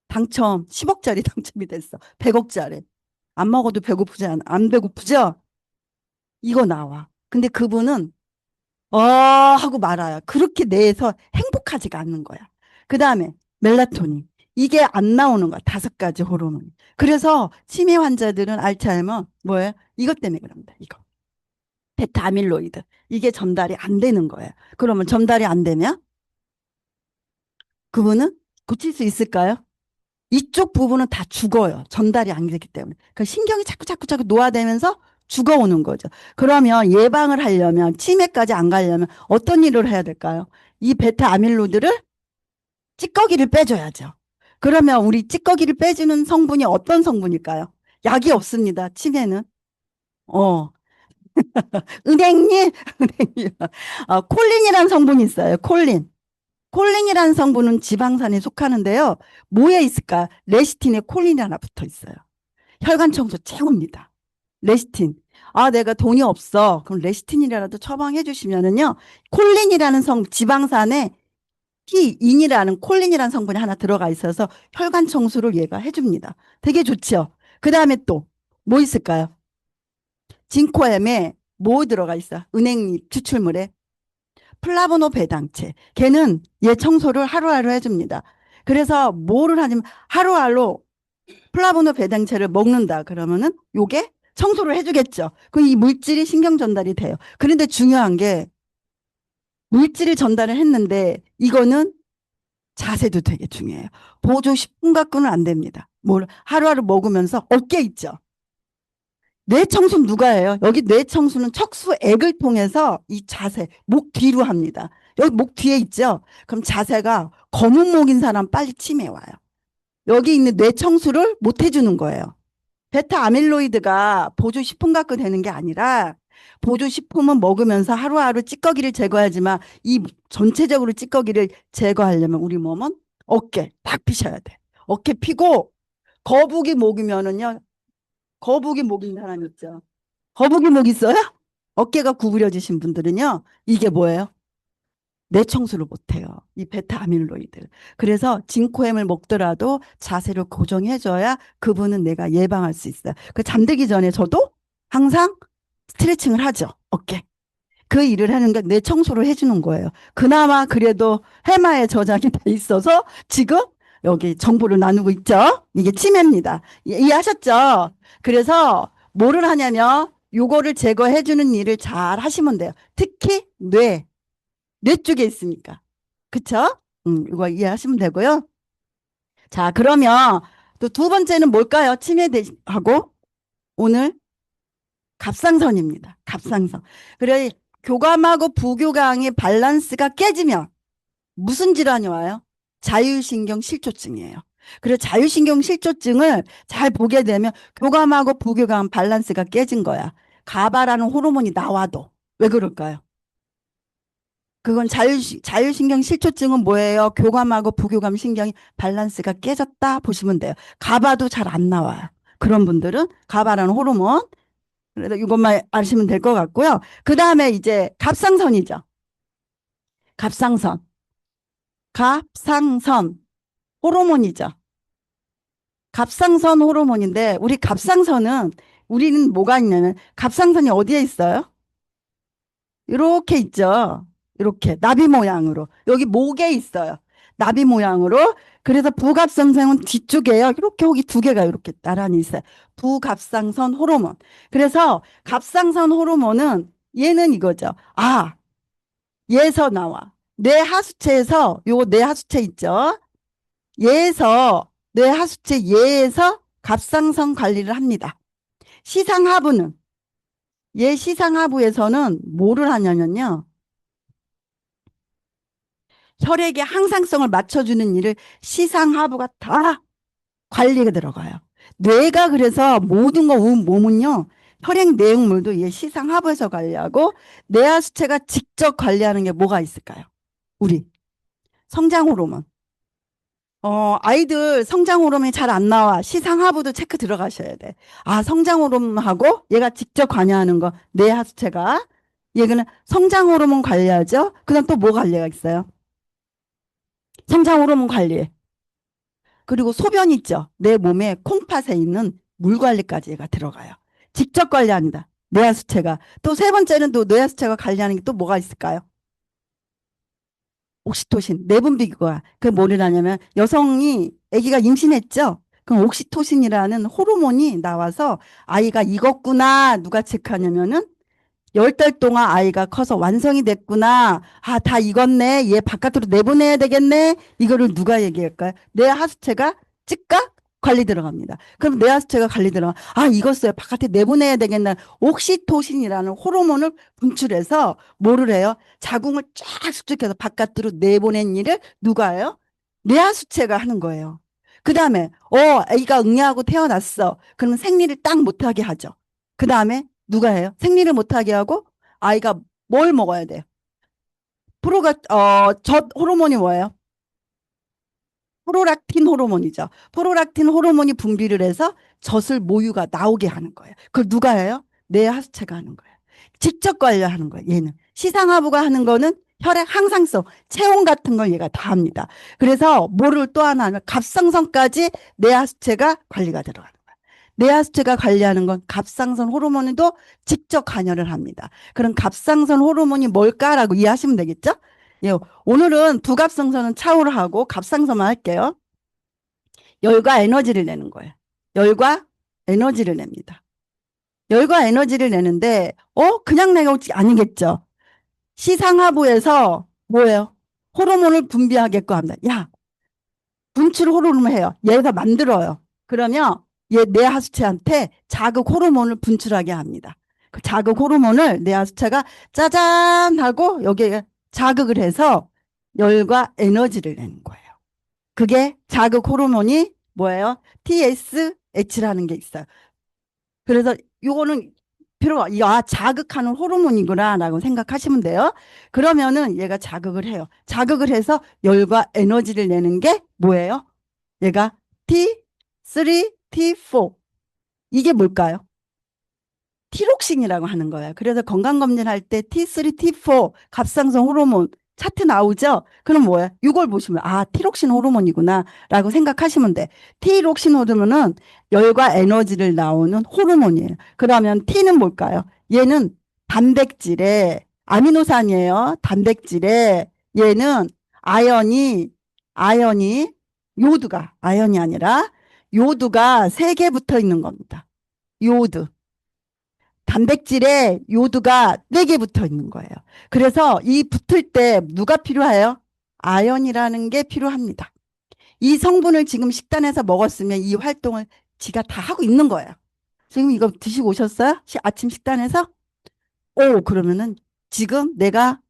당첨 10억짜리 당첨이 됐어. 100억짜리. 안 먹어도 배고프지 않아. 안 배고프죠? 이거 나와. 근데 그분은 하고 말아요. 그렇게 내에서 행복하지가 않는 거야. 그 다음에 멜라토닌. 이게 안 나오는 거야. 5가지 호르몬. 그래서 치매 환자들은 알츠하이머 뭐예요? 이것 때문에 그럽니다. 이거. 베타 아밀로이드. 이게 전달이 안 되는 거예요. 그러면 전달이 안 되면 그분은 고칠 수 있을까요? 이쪽 부분은 다 죽어요. 전달이 안 되기 때문에. 그 신경이 자꾸 노화되면서 죽어오는 거죠. 그러면 예방을 하려면 치매까지 안 가려면 어떤 일을 해야 될까요? 이 베타 아밀로이드를 찌꺼기를 빼줘야죠. 그러면 우리 찌꺼기를 빼주는 성분이 어떤 성분일까요? 약이 없습니다. 치매는. 어, 은행잎, 은행잎. 콜린이라는 성분이 있어요. 콜린. 콜린이라는 성분은 지방산에 속하는데요. 뭐에 있을까? 레시틴에 콜린이 하나 붙어 있어요. 혈관 청소 최고입니다. 레시틴. 내가 돈이 없어. 그럼 레시틴이라도 처방해 주시면은요. 콜린이라는 지방산에 티인이라는 콜린이라는 성분이 하나 들어가 있어서 혈관 청소를 얘가 해줍니다. 되게 좋죠. 그 다음에 또 뭐 있을까요? 진코엠에 뭐 들어가 있어? 은행잎 추출물에 플라보노 배당체. 걔는 얘 청소를 하루하루 해줍니다. 그래서 뭐를 하냐면 하루하루 플라보노 배당체를 먹는다. 그러면은 요게 청소를 해주겠죠. 그럼 이 물질이 신경 전달이 돼요. 그런데 중요한 게 물질을 전달을 했는데 이거는 자세도 되게 중요해요. 보조 10분 갖고는 안 됩니다. 뭘 하루하루 먹으면서 어깨 있죠. 뇌 청소는 누가 해요? 여기 뇌 청소는 척수액을 통해서 이 자세, 목 뒤로 합니다. 여기 목 뒤에 있죠? 그럼 자세가 검은 목인 사람 빨리 치매 와요. 여기 있는 뇌 청소를 못 해주는 거예요. 베타 아밀로이드가 보조식품 갖고 되는 게 아니라 보조식품은 먹으면서 하루하루 찌꺼기를 제거하지만 이 전체적으로 찌꺼기를 제거하려면 우리 몸은 어깨 딱 피셔야 돼. 어깨 피고 거북이 목이면은요. 거북이 목인 사람 있죠. 거북이 목 있어요? 어깨가 구부려지신 분들은요. 이게 뭐예요? 뇌 청소를 못해요. 이 베타 아밀로이드. 그래서 진코엠을 먹더라도 자세를 고정해줘야 그분은 내가 예방할 수 있어요. 그 잠들기 전에 저도 항상 스트레칭을 하죠. 어깨. 그 일을 하는 게 뇌 청소를 해주는 거예요. 그나마 그래도 해마에 저장이 돼 있어서 지금 여기 정보를 나누고 있죠. 이게 치매입니다. 이해하셨죠? 그래서 뭐를 하냐면 요거를 제거해주는 일을 잘 하시면 돼요. 특히 뇌 쪽에 있으니까. 그쵸? 이거 이해하시면 되고요. 자, 그러면 또 두 번째는 뭘까요? 치매하고 오늘 갑상선입니다. 갑상선. 그래, 교감하고 부교감의 밸런스가 깨지면 무슨 질환이 와요? 자율신경 실조증이에요. 그래서 자율신경 실조증을 잘 보게 되면 교감하고 부교감 밸런스가 깨진 거야. 가바라는 호르몬이 나와도. 왜 그럴까요? 그건 자율신경 실조증은 뭐예요? 교감하고 부교감 신경이 밸런스가 깨졌다 보시면 돼요. 가바도 잘 안 나와요. 그런 분들은 가바라는 호르몬. 그래서 이것만 아시면 될 것 같고요. 그 다음에 이제 갑상선이죠. 갑상선. 갑상선. 호르몬이죠. 갑상선 호르몬인데 우리 갑상선은 우리는 뭐가 있냐면 갑상선이 어디에 있어요? 이렇게 있죠. 이렇게 나비 모양으로. 여기 목에 있어요. 나비 모양으로. 그래서 부갑상선은 뒤쪽에요. 이렇게 여기 두 개가 이렇게 나란히 있어요. 부갑상선 호르몬. 그래서 갑상선 호르몬은 얘는 이거죠. 아, 얘에서 나와. 뇌 하수체에서 요거 뇌 하수체 있죠. 얘에서 뇌 하수체 얘에서 갑상선 관리를 합니다. 시상하부는 얘 시상하부에서는 뭐를 하냐면요. 혈액의 항상성을 맞춰주는 일을 시상하부가 다 관리가 들어가요. 뇌가 그래서 모든 거 몸은요. 혈액 내용물도 얘 시상하부에서 관리하고 뇌하수체가 직접 관리하는 게 뭐가 있을까요? 우리 성장 호르몬. 아이들 성장 호르몬이 잘 안 나와. 시상하부도 체크 들어가셔야 돼. 아, 성장 호르몬하고 얘가 직접 관여하는 거, 뇌하수체가. 얘는 성장 호르몬 관리하죠. 그다음 또 뭐 관리가 있어요? 성장 호르몬 관리. 그리고 소변 있죠. 내 몸에 콩팥에 있는 물 관리까지 얘가 들어가요. 직접 관리합니다. 뇌하수체가. 또 세 번째는 또 뇌하수체가 관리하는 게 또 뭐가 있을까요? 옥시토신, 내분비가. 그 뭐를 하냐면 여성이 아기가 임신했죠. 그럼 옥시토신이라는 호르몬이 나와서 아이가 익었구나 누가 체크하냐면은 10달 동안 아이가 커서 완성이 됐구나. 아, 다 익었네. 얘 바깥으로 내보내야 되겠네. 이거를 누가 얘기할까요? 뇌 하수체가 즉각 관리 들어갑니다. 그럼 뇌 하수체가 관리 들어가. 아, 익었어요. 바깥에 내보내야 되겠네. 옥시토신이라는 호르몬을 분출해서 뭐를 해요? 자궁을 쫙 수축해서 바깥으로 내보낸 일을 누가 해요? 뇌 하수체가 하는 거예요. 그 다음에 아이가 응애하고 태어났어. 그러면 생리를 딱 못하게 하죠. 그 다음에 누가 해요? 생리를 못하게 하고 아이가 뭘 먹어야 돼요? 젖 호르몬이 뭐예요? 프로락틴 호르몬이죠. 프로락틴 호르몬이 분비를 해서 젖을 모유가 나오게 하는 거예요. 그걸 누가 해요? 뇌 하수체가 하는 거예요. 직접 관리하는 거예요. 얘는. 시상하부가 하는 거는 혈액 항상성, 체온 같은 걸 얘가 다 합니다. 그래서 뭐를 또 하나 하면 갑상선까지 뇌 하수체가 관리가 들어가는 거예요. 뇌하수체가 관리하는 건 갑상선 호르몬에도 직접 관여를 합니다. 그럼 갑상선 호르몬이 뭘까라고 이해하시면 되겠죠? 예, 오늘은 부갑상선은 차후로 하고 갑상선만 할게요. 열과 에너지를 내는 거예요. 열과 에너지를 냅니다. 열과 에너지를 내는데, 그냥 내가 아니겠죠? 시상하부에서 뭐예요? 호르몬을 분비하게끔 합니다. 야, 분출 호르몬을 해요. 얘가 만들어요. 그러면 얘 뇌하수체한테 자극 호르몬을 분출하게 합니다. 그 자극 호르몬을 뇌하수체가 짜잔 하고 여기에 자극을 해서 열과 에너지를 내는 거예요. 그게 자극 호르몬이 뭐예요? TSH라는 게 있어요. 그래서 요거는 자극하는 호르몬이구나라고 생각하시면 돼요. 그러면은 얘가 자극을 해요. 자극을 해서 열과 에너지를 내는 게 뭐예요? 얘가 T3, T4. 이게 뭘까요? 티록신이라고 하는 거예요. 그래서 건강검진 할 때 T3, T4 갑상선 호르몬 차트 나오죠? 그럼 뭐야? 이걸 보시면 티록신 호르몬이구나 라고 생각하시면 돼. 티록신 호르몬은 열과 에너지를 나오는 호르몬이에요. 그러면 T는 뭘까요? 얘는 단백질에 아미노산이에요. 단백질에 얘는 아연이 요드가 아연이 아니라 요드가 3개 붙어 있는 겁니다. 요드. 단백질에 요드가 4개 붙어 있는 거예요. 그래서 이 붙을 때 누가 필요해요? 아연이라는 게 필요합니다. 이 성분을 지금 식단에서 먹었으면 이 활동을 지가 다 하고 있는 거예요. 지금 이거 드시고 오셨어요? 아침 식단에서? 그러면은 지금 내가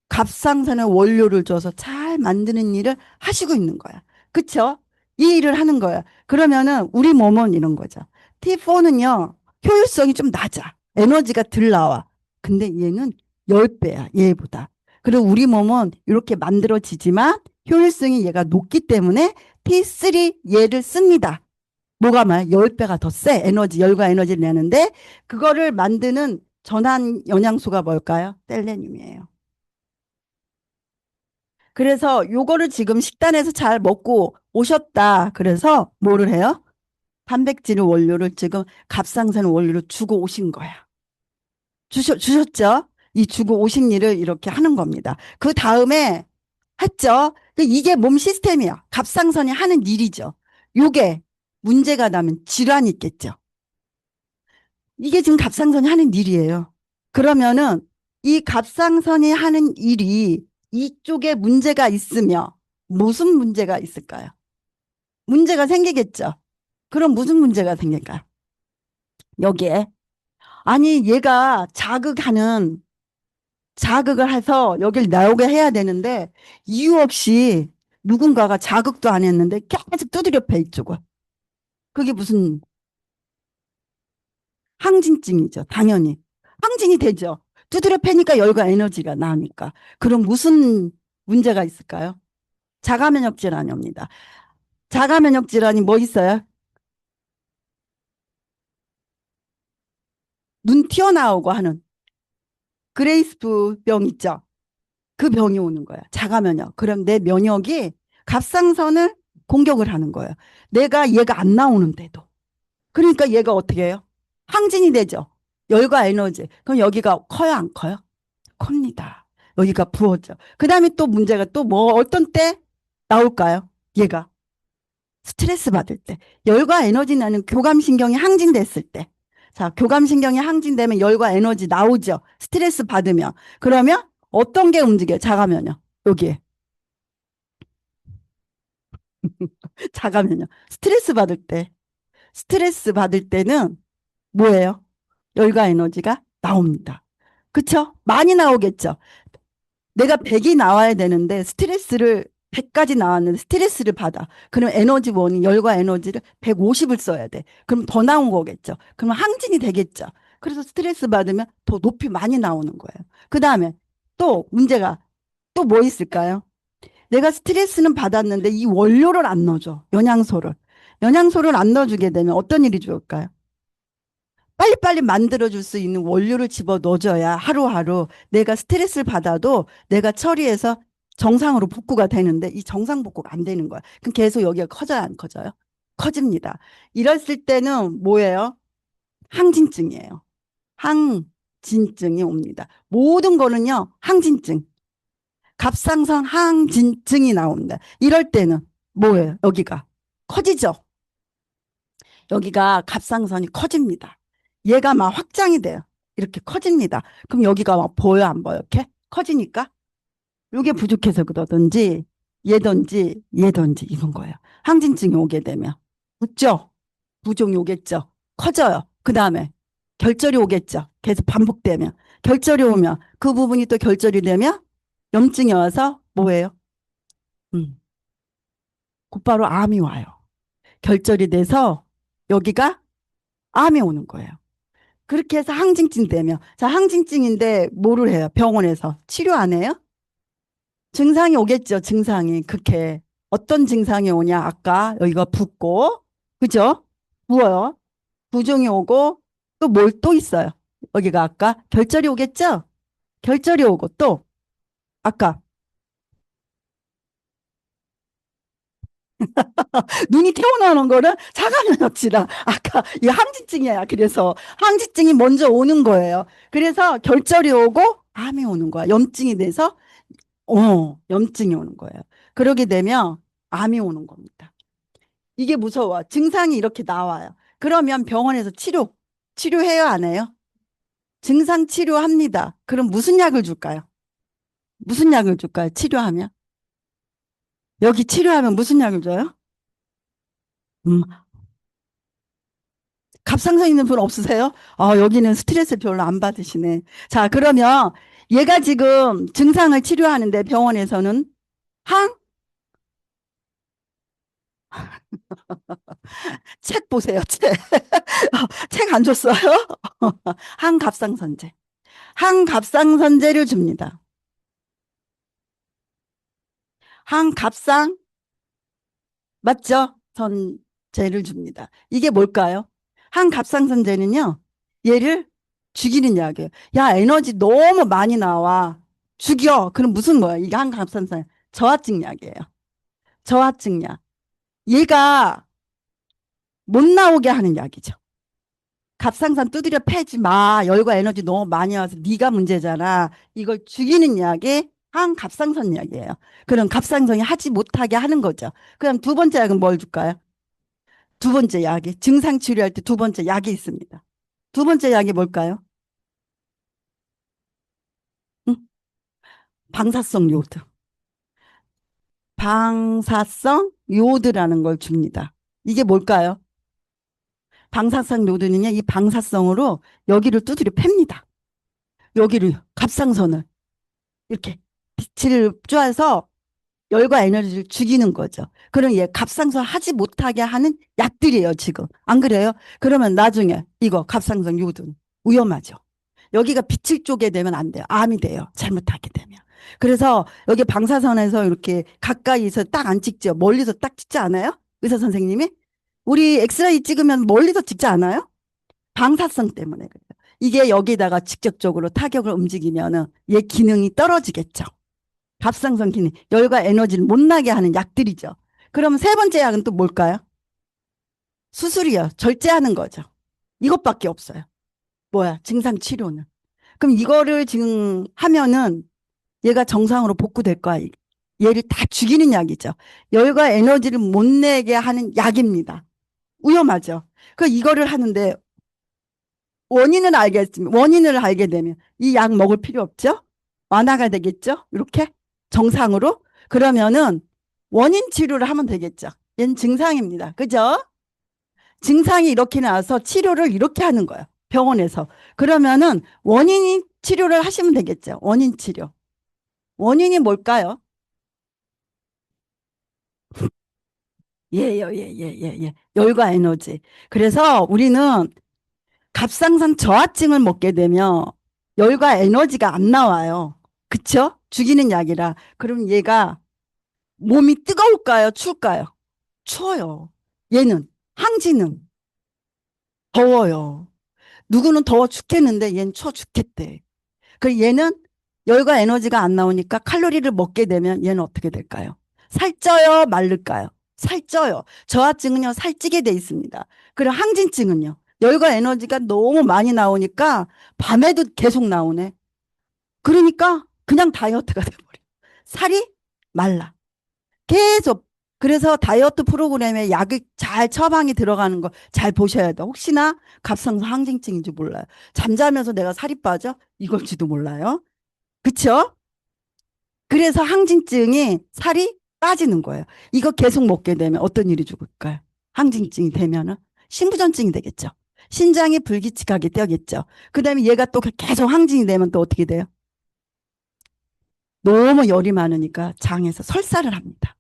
갑상선의 원료를 줘서 잘 만드는 일을 하시고 있는 거야. 그쵸? 이 일을 하는 거야. 그러면은 우리 몸은 이런 거죠. T4는요, 효율성이 좀 낮아. 에너지가 덜 나와. 근데 얘는 10배야, 얘보다. 그리고 우리 몸은 이렇게 만들어지지만 효율성이 얘가 높기 때문에 T3 얘를 씁니다. 뭐가 말 10배가 더 세. 열과 에너지를 내는데 그거를 만드는 전환 영양소가 뭘까요? 셀레늄이에요. 그래서 요거를 지금 식단에서 잘 먹고 오셨다. 그래서 뭐를 해요? 단백질 원료를 지금 갑상선 원료로 주고 오신 거야. 주셨죠? 이 주고 오신 일을 이렇게 하는 겁니다. 그 다음에 했죠? 이게 몸 시스템이야. 갑상선이 하는 일이죠. 요게 문제가 나면 질환이 있겠죠. 이게 지금 갑상선이 하는 일이에요. 그러면은 이 갑상선이 하는 일이 이쪽에 문제가 있으며 무슨 문제가 있을까요? 문제가 생기겠죠. 그럼 무슨 문제가 생길까요? 여기에. 아니, 얘가 자극을 해서 여길 나오게 해야 되는데 이유 없이 누군가가 자극도 안 했는데 계속 두드려 패 이쪽을. 그게 무슨 항진증이죠. 당연히. 항진이 되죠. 두드려 패니까 열과 에너지가 나니까. 그럼 무슨 문제가 있을까요? 자가면역 질환이 옵니다. 자가면역 질환이 뭐 있어요? 눈 튀어나오고 하는 그레이스프 병 있죠? 그 병이 오는 거야. 자가면역. 그럼 내 면역이 갑상선을 공격을 하는 거예요. 내가 얘가 안 나오는데도. 그러니까 얘가 어떻게 해요? 항진이 되죠. 열과 에너지. 그럼 여기가 커요, 안 커요? 큽니다. 여기가 부어져. 그 다음에 또 문제가 또 뭐 어떤 때 나올까요? 얘가 스트레스 받을 때. 열과 에너지 나는 교감신경이 항진됐을 때. 자, 교감신경이 항진되면 열과 에너지 나오죠. 스트레스 받으면. 그러면 어떤 게 움직여요? 자가면요. 여기에. 자가면요. 스트레스 받을 때. 스트레스 받을 때는 뭐예요? 열과 에너지가 나옵니다. 그쵸? 많이 나오겠죠? 내가 100이 나와야 되는데 스트레스를 100까지 나왔는데 스트레스를 받아. 그럼 에너지원이 열과 에너지를 150을 써야 돼. 그럼 더 나온 거겠죠. 그러면 항진이 되겠죠. 그래서 스트레스 받으면 더 높이 많이 나오는 거예요. 그 다음에 또 문제가 또 뭐 있을까요? 내가 스트레스는 받았는데 이 원료를 안 넣어줘. 영양소를. 영양소를 안 넣어주게 되면 어떤 일이 좋을까요? 빨리빨리 만들어줄 수 있는 원료를 집어 넣어줘야 하루하루 내가 스트레스를 받아도 내가 처리해서 정상으로 복구가 되는데 이 정상 복구가 안 되는 거야. 그럼 계속 여기가 커져요, 안 커져요? 커집니다. 이랬을 때는 뭐예요? 항진증이에요. 항진증이 옵니다. 모든 거는요, 항진증. 갑상선 항진증이 나옵니다. 이럴 때는 뭐예요? 여기가 커지죠? 여기가 갑상선이 커집니다. 얘가 막 확장이 돼요. 이렇게 커집니다. 그럼 여기가 막 보여, 안 보여? 이렇게 커지니까 이게 부족해서 그러든지 얘든지 이런 거예요. 항진증이 오게 되면 붙죠? 부종이 오겠죠? 커져요. 그 다음에 결절이 오겠죠? 계속 반복되면 결절이 오면 그 부분이 또 결절이 되면 염증이 와서 뭐예요? 음, 곧바로 암이 와요. 결절이 돼서 여기가 암이 오는 거예요. 그렇게 해서 항진증 되면 자 항진증인데 뭐를 해요? 병원에서 치료 안 해요? 증상이 오겠죠. 증상이 그렇게 어떤 증상이 오냐? 아까 여기가 붓고 그죠? 부어요. 부종이 오고 또 뭘 또 있어요. 여기가 아까 결절이 오겠죠? 결절이 오고 또 아까 눈이 튀어나오는 거는 자가면역질환. 아까 이 항진증이야. 그래서 항진증이 먼저 오는 거예요. 그래서 결절이 오고 암이 오는 거야. 염증이 돼서 염증이 오는 거예요. 그러게 되면 암이 오는 겁니다. 이게 무서워. 증상이 이렇게 나와요. 그러면 병원에서 치료해요, 안 해요? 증상 치료합니다. 그럼 무슨 약을 줄까요? 무슨 약을 줄까요? 치료하면? 여기 치료하면 무슨 약을 줘요? 음, 갑상선 있는 분 없으세요? 여기는 스트레스 별로 안 받으시네. 자, 그러면 얘가 지금 증상을 치료하는데 병원에서는 항? 책 보세요, 책. 책 안 줬어요? 항갑상선제. 항갑상선제를 줍니다. 항갑상, 맞죠? 선제를 줍니다. 이게 뭘까요? 항갑상선제는요, 얘를 죽이는 약이에요. 야, 에너지 너무 많이 나와. 죽여. 그럼 무슨 거예요? 이게 항갑상선 저하증 약이에요. 저하증 약. 얘가 못 나오게 하는 약이죠. 갑상선 두드려 패지 마. 열과 에너지 너무 많이 와서 네가 문제잖아. 이걸 죽이는 약이 항갑상선 약이에요. 그럼 갑상선이 하지 못하게 하는 거죠. 그럼 두 번째 약은 뭘 줄까요? 두 번째 약이 증상 치료할 때 두 번째 약이 있습니다. 두 번째 약이 뭘까요? 응? 방사성 요오드. 방사성 요오드라는 걸 줍니다. 이게 뭘까요? 방사성 요오드는요, 이 방사성으로 여기를 두드려 팹니다. 여기를, 갑상선을. 이렇게 빛을 쬐서 열과 에너지를 죽이는 거죠. 그럼 얘 갑상선 하지 못하게 하는 약들이에요, 지금. 안 그래요? 그러면 나중에 이거 갑상선 요오드 위험하죠. 여기가 빛을 쪼게 되면 안 돼요. 암이 돼요. 잘못하게 되면. 그래서 여기 방사선에서 이렇게 가까이서 딱 안 찍죠. 멀리서 딱 찍지 않아요? 의사 선생님이? 우리 엑스레이 찍으면 멀리서 찍지 않아요? 방사성 때문에 그래요. 이게 여기다가 직접적으로 타격을 움직이면은 얘 기능이 떨어지겠죠. 갑상선 기능, 열과 에너지를 못 나게 하는 약들이죠. 그럼 세 번째 약은 또 뭘까요? 수술이요. 절제하는 거죠. 이것밖에 없어요. 뭐야? 증상 치료는. 그럼 이거를 지금 하면은 얘가 정상으로 복구될 거야. 얘를 다 죽이는 약이죠. 열과 에너지를 못 내게 하는 약입니다. 위험하죠. 그 이거를 하는데 원인을 알게 되면 이 약 먹을 필요 없죠? 완화가 되겠죠? 이렇게 정상으로. 그러면은 원인 치료를 하면 되겠죠. 얘는 증상입니다. 그죠? 증상이 이렇게 나와서 치료를 이렇게 하는 거예요. 병원에서. 그러면은 원인 치료를 하시면 되겠죠. 원인 치료. 원인이 뭘까요? 예요, 예, 예, 예, 예. 열과 에너지. 그래서 우리는 갑상선 저하증을 먹게 되면 열과 에너지가 안 나와요. 그쵸? 죽이는 약이라. 그럼 얘가 몸이 뜨거울까요? 추울까요? 추워요. 얘는 항진은 더워요. 누구는 더워 죽겠는데 얘는 추워 죽겠대. 그 얘는 열과 에너지가 안 나오니까 칼로리를 먹게 되면 얘는 어떻게 될까요? 살쪄요? 마를까요? 살쪄요. 저하증은요, 살찌게 돼 있습니다. 그리고 항진증은요, 열과 에너지가 너무 많이 나오니까 밤에도 계속 나오네. 그러니까 그냥 다이어트가 돼버려. 살이 말라. 계속. 그래서 다이어트 프로그램에 약이 잘 처방이 들어가는 거 잘 보셔야 돼. 혹시나 갑상선 항진증인지 몰라요. 잠자면서 내가 살이 빠져? 이걸지도 몰라요. 그쵸? 그래서 항진증이 살이 빠지는 거예요. 이거 계속 먹게 되면 어떤 일이 죽을까요? 항진증이 되면은 신부전증이 되겠죠. 신장이 불규칙하게 뛰겠죠. 그 다음에 얘가 또 계속 항진이 되면 또 어떻게 돼요? 너무 열이 많으니까 장에서 설사를 합니다.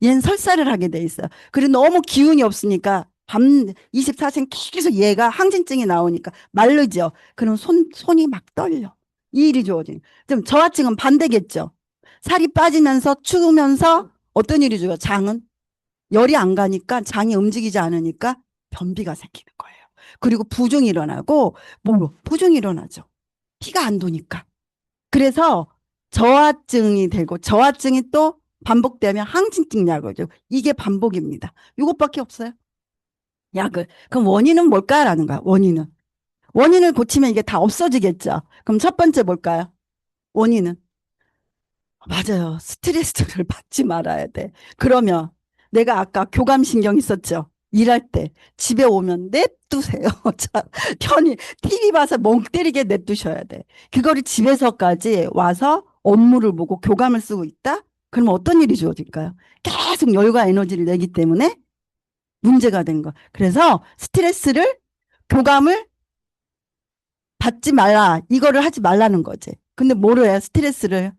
얘는 설사를 하게 돼 있어요. 그리고 너무 기운이 없으니까 밤 24시간 계속 얘가 항진증이 나오니까 마르죠. 그럼 손이 막 떨려. 이 일이 주어지는. 좀 저하증은 반대겠죠. 살이 빠지면서 추우면서 어떤 일이 줘요? 장은 열이 안 가니까 장이 움직이지 않으니까 변비가 생기는 거예요. 그리고 부종이 일어나고 뭐 부종이 일어나죠. 피가 안 도니까. 그래서 저하증이 되고 저하증이 또 반복되면 항진증 약을 줘. 이게 반복입니다. 이것밖에 없어요. 약을. 그럼 원인은 뭘까라는 거야. 원인은. 원인을 고치면 이게 다 없어지겠죠. 그럼 첫 번째 뭘까요? 원인은. 맞아요. 스트레스를 받지 말아야 돼. 그러면 내가 아까 교감신경 있었죠? 일할 때 집에 오면 냅두세요. 자, 편히 TV 봐서 멍 때리게 냅두셔야 돼. 그거를 집에서까지 와서 업무를 보고 교감을 쓰고 있다? 그러면 어떤 일이 주어질까요? 계속 열과 에너지를 내기 때문에 문제가 된 거. 그래서 스트레스를 교감을 받지 말라. 이거를 하지 말라는 거지. 근데 뭐를 해요? 스트레스를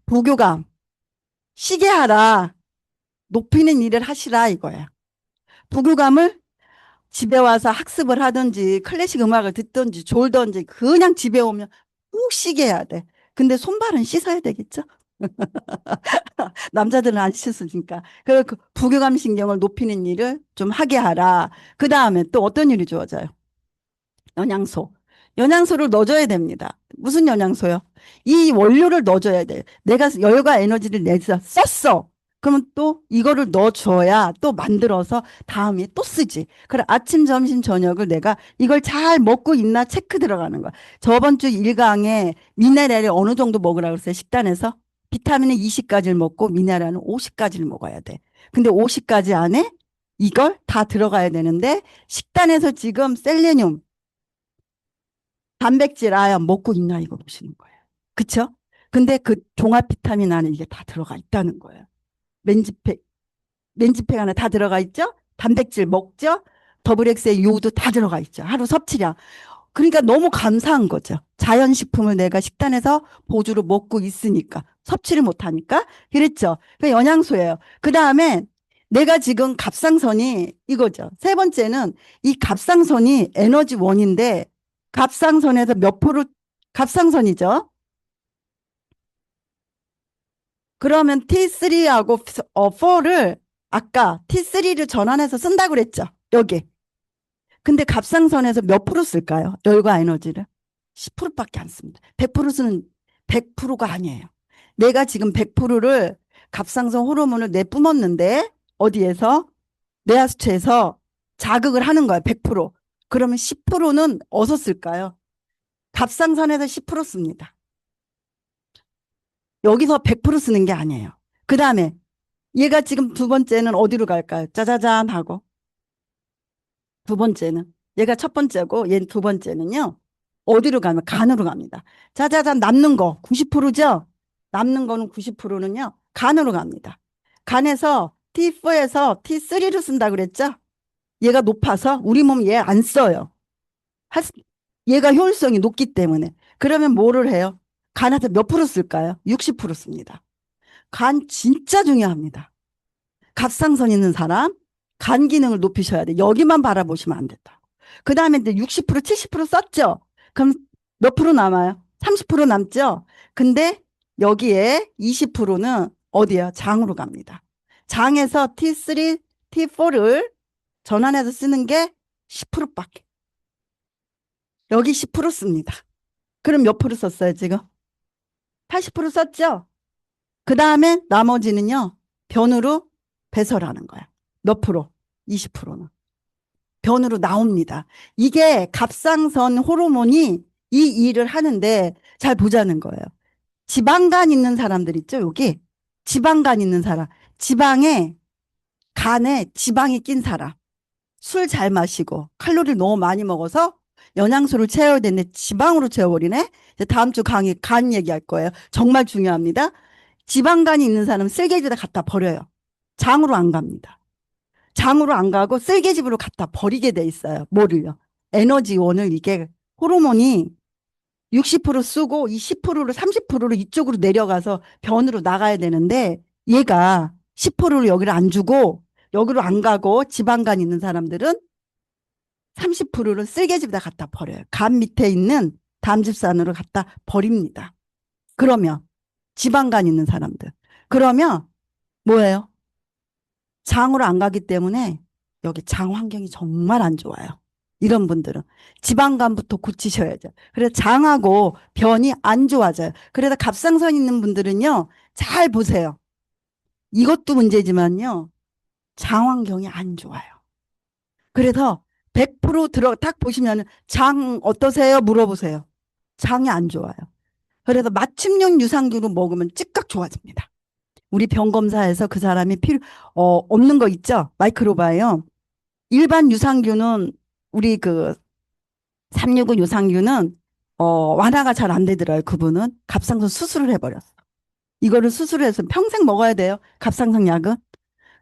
부교감, 쉬게 하라. 높이는 일을 하시라 이거야. 부교감을 집에 와서 학습을 하든지 클래식 음악을 듣든지 졸든지 그냥 집에 오면 푹 쉬게 해야 돼. 근데 손발은 씻어야 되겠죠? 남자들은 안 씻으니까. 그래서 그 부교감 신경을 높이는 일을 좀 하게 하라. 그 다음에 또 어떤 일이 주어져요? 영양소. 영양소를 넣어줘야 됩니다. 무슨 영양소요? 이 원료를 넣어줘야 돼. 내가 열과 에너지를 내서 썼어. 그러면 또 이거를 넣어줘야 또 만들어서 다음에 또 쓰지. 그래 아침, 점심, 저녁을 내가 이걸 잘 먹고 있나 체크 들어가는 거야. 저번 주 1강에 미네랄을 어느 정도 먹으라고 그랬어요. 식단에서. 비타민은 20가지를 먹고 미네랄은 50가지를 먹어야 돼. 근데 50가지 안에 이걸 다 들어가야 되는데 식단에서 지금 셀레늄, 단백질 아연 먹고 있나 이거 보시는 거예요. 그쵸? 근데 그 종합 비타민 안에 이게 다 들어가 있다는 거예요. 맨지팩, 맨지팩 안에 다 들어가 있죠? 단백질 먹죠? 더블 X의 요도 다 들어가 있죠. 하루 섭취량. 그러니까 너무 감사한 거죠. 자연식품을 내가 식단에서 보조로 먹고 있으니까. 섭취를 못하니까. 그랬죠. 그 영양소예요. 그 다음에 내가 지금 갑상선이 이거죠. 세 번째는 이 갑상선이 에너지원인데 갑상선에서 몇 프로, 갑상선이죠. 그러면 T3하고 4를 아까 T3를 전환해서 쓴다고 그랬죠. 여기. 근데 갑상선에서 몇 프로 쓸까요? 열과 에너지를. 10%밖에 안 씁니다. 100% 쓰는 100%가 아니에요. 내가 지금 100%를 갑상선 호르몬을 내뿜었는데 어디에서? 뇌하수체에서 자극을 하는 거야. 100%. 그러면 10%는 어디서 쓸까요? 갑상선에서 10% 씁니다. 여기서 100% 쓰는 게 아니에요. 그 다음에 얘가 지금 두 번째는 어디로 갈까요? 짜자잔 하고. 두 번째는 얘가 첫 번째고 얘 두 번째는요. 어디로 가면 간으로 갑니다. 짜자잔 남는 거 90%죠? 남는 거는 90%는요. 간으로 갑니다. 간에서 T4에서 T3를 쓴다고 그랬죠? 얘가 높아서 우리 몸 얘 안 써요. 얘가 효율성이 높기 때문에. 그러면 뭐를 해요? 간에서 몇 프로 쓸까요? 60% 씁니다. 간 진짜 중요합니다. 갑상선 있는 사람 간 기능을 높이셔야 돼. 여기만 바라보시면 안 된다. 그 다음에 이제 60% 70% 썼죠. 그럼 몇 프로 남아요? 30% 남죠. 근데 여기에 20%는 어디야? 장으로 갑니다. 장에서 T3, T4를 전환해서 쓰는 게 10%밖에. 여기 10% 씁니다. 그럼 몇 프로 썼어요, 지금? 80% 썼죠? 그 다음에 나머지는요, 변으로 배설하는 거야. 몇 프로? 20%는. 변으로 나옵니다. 이게 갑상선 호르몬이 이 일을 하는데 잘 보자는 거예요. 지방간 있는 사람들 있죠, 여기? 지방간 있는 사람. 지방에, 간에 지방이 낀 사람. 술 잘 마시고 칼로리를 너무 많이 먹어서 영양소를 채워야 되는데 지방으로 채워버리네. 이제 다음 주 강의 간 얘기할 거예요. 정말 중요합니다. 지방간이 있는 사람은 쓸개지에다 갖다 버려요. 장으로 안 갑니다. 장으로 안 가고 쓸개집으로 갖다 버리게 돼 있어요. 뭐를요? 에너지원을. 이게 호르몬이 60% 쓰고 이 10%를 30%를 이쪽으로 내려가서 변으로 나가야 되는데 얘가 10%를 여기를 안 주고 여기로 안 가고 지방간 있는 사람들은 30%를 쓸개집에다 갖다 버려요. 간 밑에 있는 담즙산으로 갖다 버립니다. 그러면 지방간 있는 사람들. 그러면 뭐예요? 장으로 안 가기 때문에 여기 장 환경이 정말 안 좋아요. 이런 분들은 지방간부터 고치셔야죠. 그래서 장하고 변이 안 좋아져요. 그래서 갑상선 있는 분들은요, 잘 보세요. 이것도 문제지만요, 장 환경이 안 좋아요. 그래서 100% 딱 보시면 장 어떠세요? 물어보세요. 장이 안 좋아요. 그래서 맞춤형 유산균을 먹으면 즉각 좋아집니다. 우리 병 검사에서 그 사람이 없는 거 있죠? 마이크로바이옴. 일반 유산균은 우리 그 365 유산균은 완화가 잘 안 되더라고요. 그분은 갑상선 수술을 해버렸어. 이거를 수술해서 평생 먹어야 돼요. 갑상선 약은.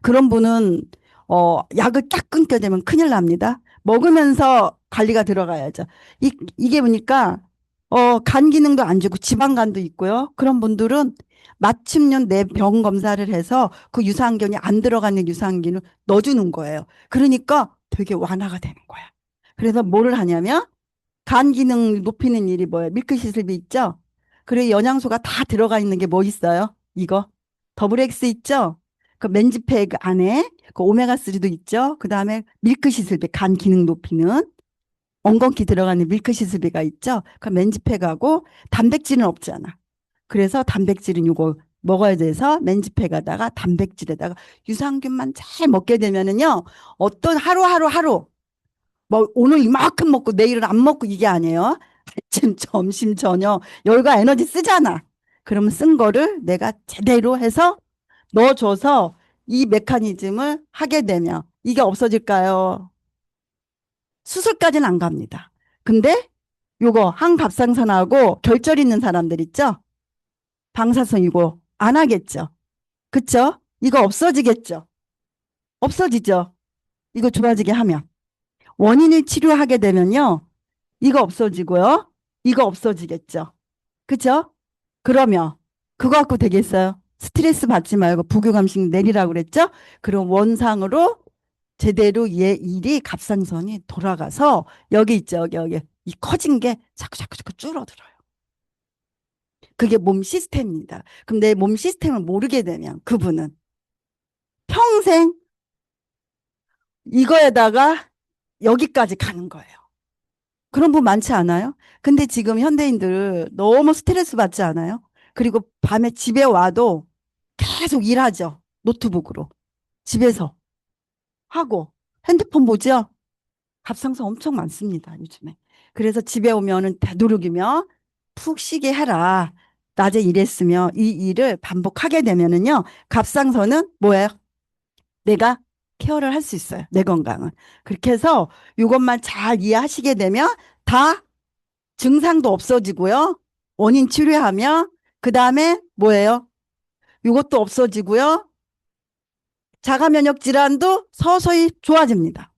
그런 분은 약을 딱 끊게 되면 큰일 납니다. 먹으면서 관리가 들어가야죠. 이게 보니까 간 기능도 안 좋고 지방간도 있고요. 그런 분들은 맞춤형 내 병 검사를 해서 그 유산균이 안 들어가는 유산균을 넣어주는 거예요. 그러니까 되게 완화가 되는 거야. 그래서 뭐를 하냐면 간 기능 높이는 일이 뭐예요? 밀크시슬비 있죠? 그리고 영양소가 다 들어가 있는 게 뭐 있어요? 이거 더블 X 있죠? 그 맨지팩 안에 그 오메가3도 있죠? 그 다음에 밀크시슬비 간 기능 높이는 엉겅퀴 들어가는 밀크시슬비가 있죠? 그 맨지팩하고 단백질은 없잖아. 그래서 단백질은 이거 먹어야 돼서 맨지팩에다가 단백질에다가 유산균만 잘 먹게 되면은요, 어떤 하루 뭐 오늘 이만큼 먹고 내일은 안 먹고 이게 아니에요. 아침, 점심, 저녁 열과 에너지 쓰잖아. 그러면 쓴 거를 내가 제대로 해서 넣어줘서 이 메커니즘을 하게 되면 이게 없어질까요? 수술까지는 안 갑니다. 근데 요거 항갑상선하고 결절 있는 사람들 있죠? 방사선 이거 안 하겠죠? 그쵸? 이거 없어지겠죠? 없어지죠? 이거 좋아지게 하면. 원인을 치료하게 되면요. 이거 없어지고요. 이거 없어지겠죠. 그쵸? 그러면 그거 갖고 되겠어요? 스트레스 받지 말고 부교감식 내리라고 그랬죠? 그럼 원상으로 제대로 얘 일이 갑상선이 돌아가서 여기 있죠. 여기 이 커진 게 자꾸 줄어들어요. 그게 몸 시스템입니다. 그럼 내 몸 시스템을 모르게 되면 그분은 평생 이거에다가 여기까지 가는 거예요. 그런 분 많지 않아요? 근데 지금 현대인들 너무 스트레스 받지 않아요? 그리고 밤에 집에 와도 계속 일하죠. 노트북으로. 집에서 하고 핸드폰 보죠? 갑상선 엄청 많습니다, 요즘에. 그래서 집에 오면은 되도록이면 푹 쉬게 해라. 낮에 일했으면 이 일을 반복하게 되면은요, 갑상선은 뭐예요? 내가 케어를 할 수 있어요. 내 건강은. 그렇게 해서 이것만 잘 이해하시게 되면 다 증상도 없어지고요. 원인 치료하면 그 다음에 뭐예요? 이것도 없어지고요. 자가 면역 질환도 서서히 좋아집니다.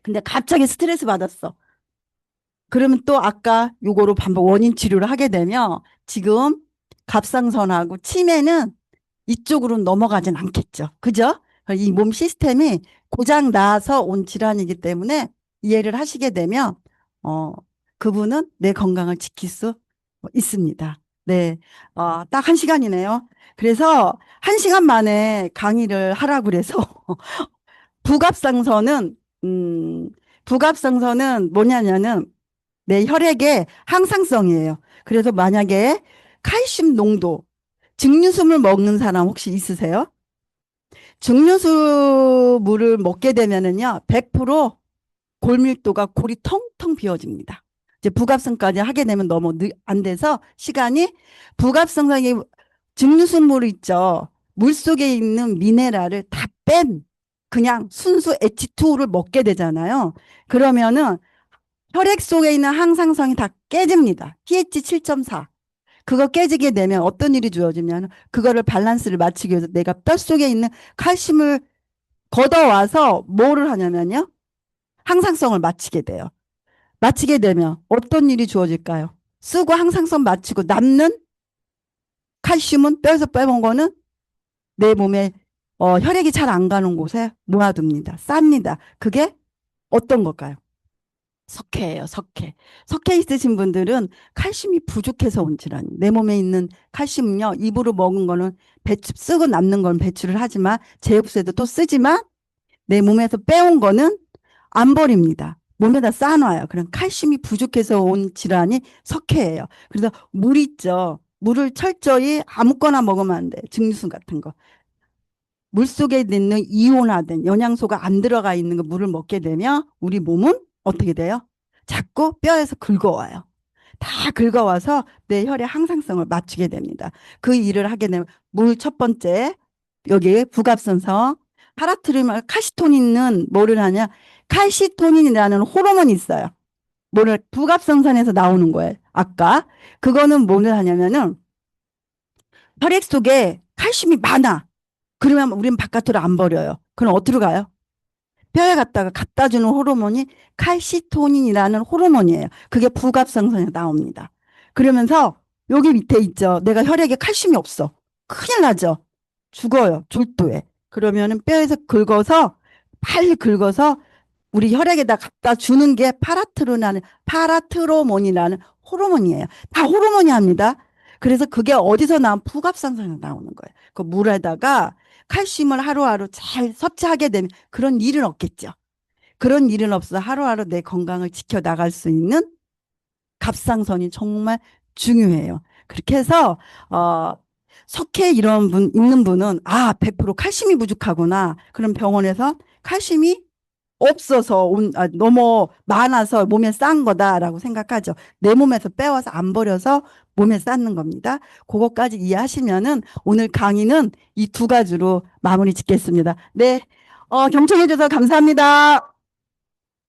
근데 갑자기 스트레스 받았어. 그러면 또 아까 요거로 반복 원인 치료를 하게 되면 지금 갑상선하고 치매는 이쪽으로 넘어가진 않겠죠. 그죠? 이 몸 시스템이 고장 나서 온 질환이기 때문에 이해를 하시게 되면 그분은 내 건강을 지킬 수 있습니다. 네. 딱 1시간이네요. 그래서 1시간 만에 강의를 하라고 그래서 부갑상선은 부갑상선은 뭐냐면은 내 혈액의 항상성이에요. 그래서 만약에 칼슘 농도, 증류수물 먹는 사람 혹시 있으세요? 증류수 물을 먹게 되면은요, 100% 골밀도가 골이 텅텅 비어집니다. 이제 부갑성까지 하게 되면 너무 안 돼서 시간이 부갑성상의 증류수물 있죠. 물 속에 있는 미네랄을 다 뺀 그냥 순수 H2O를 먹게 되잖아요. 그러면은 혈액 속에 있는 항상성이 다 깨집니다. pH 7.4. 그거 깨지게 되면 어떤 일이 주어지면 그거를 밸런스를 맞추기 위해서 내가 뼛속에 있는 칼슘을 걷어와서 뭐를 하냐면요. 항상성을 맞추게 돼요. 맞추게 되면 어떤 일이 주어질까요? 쓰고 항상성 맞추고 남는 칼슘은 뼈에서 빼먹은 거는 내 몸에 혈액이 잘 안 가는 곳에 모아둡니다. 쌉니다. 그게 어떤 걸까요? 석회예요, 석회. 석회 있으신 분들은 칼슘이 부족해서 온 질환. 내 몸에 있는 칼슘은요, 입으로 먹은 거는 배출, 쓰고 남는 건 배출을 하지만, 제흡수에도 또 쓰지만, 내 몸에서 빼온 거는 안 버립니다. 몸에다 쌓아놔요. 그럼 칼슘이 부족해서 온 질환이 석회예요. 그래서 물 있죠. 물을 철저히 아무거나 먹으면 안 돼요. 증류수 같은 거. 물속에 있는 이온화된 영양소가 안 들어가 있는 거 물을 먹게 되면 우리 몸은 어떻게 돼요? 자꾸 뼈에서 긁어와요. 다 긁어와서 내 혈의 항상성을 맞추게 됩니다. 그 일을 하게 되면 물 첫 번째 여기 부갑선성 파라트림을 카시토닌은 뭐를 하냐? 칼시토닌이라는 호르몬이 있어요. 뭐를 부갑성선에서 나오는 거예요. 아까 그거는 뭐를 하냐면은 혈액 속에 칼슘이 많아. 그러면 우리는 바깥으로 안 버려요. 그럼 어디로 가요? 뼈에 갖다가 갖다 주는 호르몬이 칼시토닌이라는 호르몬이에요. 그게 부갑상선에 나옵니다. 그러면서 여기 밑에 있죠. 내가 혈액에 칼슘이 없어. 큰일 나죠. 죽어요. 졸도해. 그러면은 뼈에서 긁어서 빨리 긁어서 우리 혈액에다 갖다 주는 게 파라트로몬이라는 호르몬이에요. 다 호르몬이 합니다. 그래서 그게 어디서 나온 부갑상선에서 나오는 거예요. 그 물에다가 칼슘을 하루하루 잘 섭취하게 되면 그런 일은 없겠죠. 그런 일은 없어 하루하루 내 건강을 지켜나갈 수 있는 갑상선이 정말 중요해요. 그렇게 해서 석회 이런 분 있는 분은 100% 칼슘이 부족하구나. 그럼 병원에서 칼슘이 없어서 너무 많아서 몸에 쌓은 거다라고 생각하죠. 내 몸에서 빼와서 안 버려서 몸에 쌓는 겁니다. 그것까지 이해하시면은 오늘 강의는 이 두 가지로 마무리 짓겠습니다. 네, 경청해 주셔서 감사합니다.